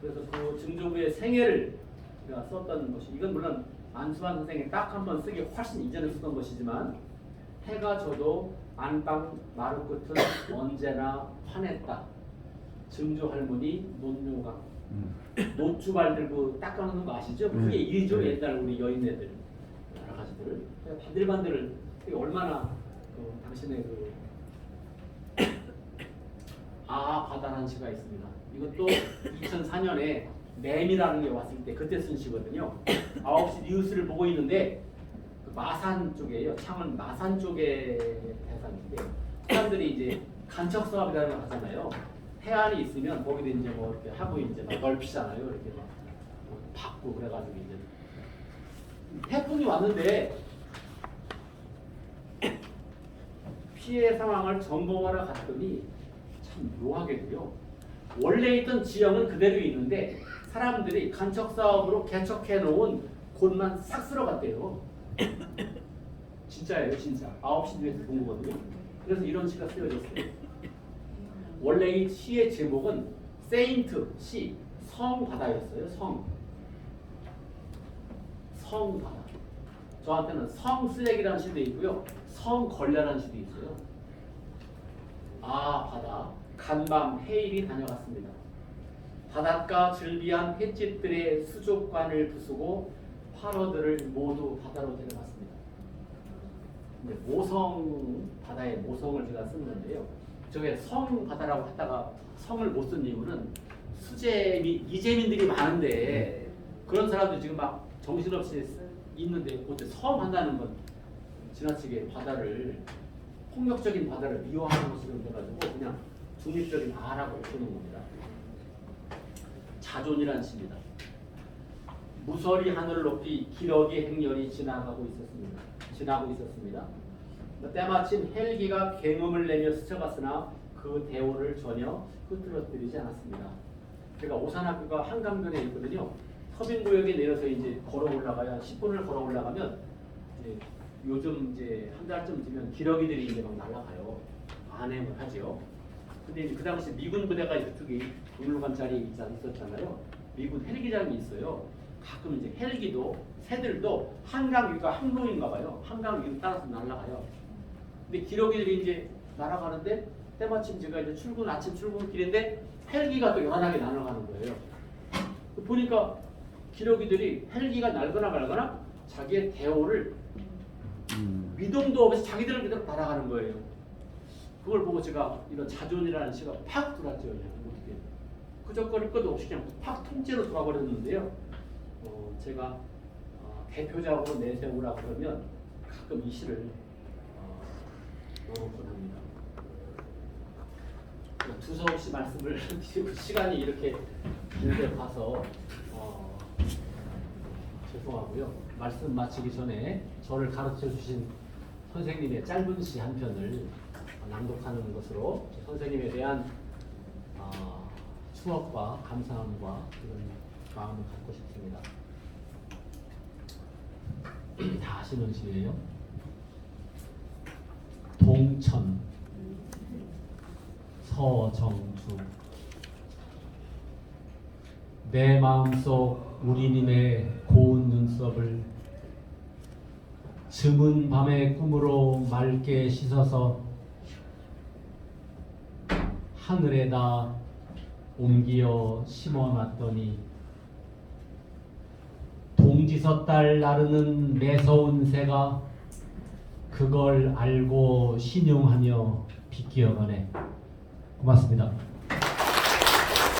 그래서 그 증조부의 생애를 제가 썼던 것이, 이건 물론 안수환 선생이 딱 한 번 쓰기 훨씬 이전에 쓰던 것이지만, 해가 져도 안방 마루 끝은 언제나 환했다. 증조 할머니 논요강. 노추발 들고 닦아놓는 거 아시죠? 그게 일이죠. 옛날 우리 여인네들 여러 가지들 반들반들 얼마나 당신의 바다라는 시가 있습니다. 이것도 2004년에 맴이라는 게 왔을 때 그때 쓴 시거든요. 9시 뉴스를 보고 있는데 마산 쪽이에요. 창원 마산 쪽의 대상인데 사람들이 이제 간척 사업이라는 걸 하잖아요. 해안이 있으면 거기도 이제 이렇게 하고 이제 막 넓히잖아요. 이렇게 막 받고 그래가지고 이제 태풍이 왔는데 피해 상황을 점검하러 갔더니 참 묘하게도요. 원래 있던 지형은 그대로 있는데 사람들이 간척 사업으로 개척해 놓은 곳만 싹 쓸어갔대요. 진짜예요, 진짜. 9시 뒤에서 본 거거든요. 그래서 이런 시가 쓰여졌어요. 원래 이 시의 제목은 세인트, 시, 성바다였어요. 성바다. 저한테는 성쓰레기라는 시도 있고요. 성걸레라는 시도 있어요. 바다. 간밤 해일이 다녀갔습니다. 바닷가 즐비한 횟집들의 수족관을 부수고 화로들을 모두 바다로 데려갔습니다. 근데 모성, 바다의 모성을 제가 쓰는데요. 저게 성바다라고 하다가 성을 못 쓴 이유는 이재민들이 많은데 그런 사람들이 지금 막 정신없이 있는데 그때 섬 한다는 건 지나치게 바다를 폭력적인 바다를 미워하는 것으로 돼가지고 그냥 중립적인 아라고 부르는 겁니다. 자존이라는 시입니다. 무설이 하늘을 높이 기러기 행렬이 지나고 있었습니다. 때마침 헬기가 갱음을 내며 스쳐갔으나 그 대오를 전혀 흐트러뜨리지 않았습니다. 제가 오산학교가 한강변에 있거든요. 서빙구역에 내려서 이제 걸어 올라가야 10분을 걸어 올라가면 이제 요즘 이제 한 달쯤 뒤면 기러기들이 이제 막 날아가요. 안행을 하죠. 근데 이제 그 당시 미군 부대가 이쪽에 박물관자리에 있었잖아요. 미군 헬기장이 있어요. 가끔 이제 헬기도 새들도 한강 위가 항로인가 봐요. 한강 위를 따라서 날아가요. 근데 기러기들이 이제 날아가는데 때마침 제가 이제 아침 출근길인데 헬기가 또 연하게 날아가는 거예요. 보니까 기러기들이 헬기가 날거나 말거나 자기의 대오를 미동도 없이 자기들을 그대로 날아가는 거예요. 그걸 보고 제가 이런 자존이라는 시가 팍 들어왔죠. 그냥 어떻게 그저거릴 것도 없이 그냥 팍 통째로 돌아버렸는데요. 제가 대표작으로 내세우라 그러면 가끔 이 시를 넣어놓곤 합니다. 두서없이 말씀을 드리고 시간이 이렇게 길게 가서 죄송하고요. 말씀 마치기 전에 저를 가르쳐 주신 선생님의 짧은 시 한 편을 낭독하는 것으로 선생님에 대한 추억과 감사함과 이런 마음을 갖고 싶습니다. 다 아시는 시예요. 동천 서정주 내 마음속 우리님의 고운 눈썹을 즈문 밤의 꿈으로 맑게 씻어서 하늘에다 옮기어 심어놨더니 동지섣달 나르는 매서운 새가 그걸 알고 신용하며 비끼어가네. 고맙습니다.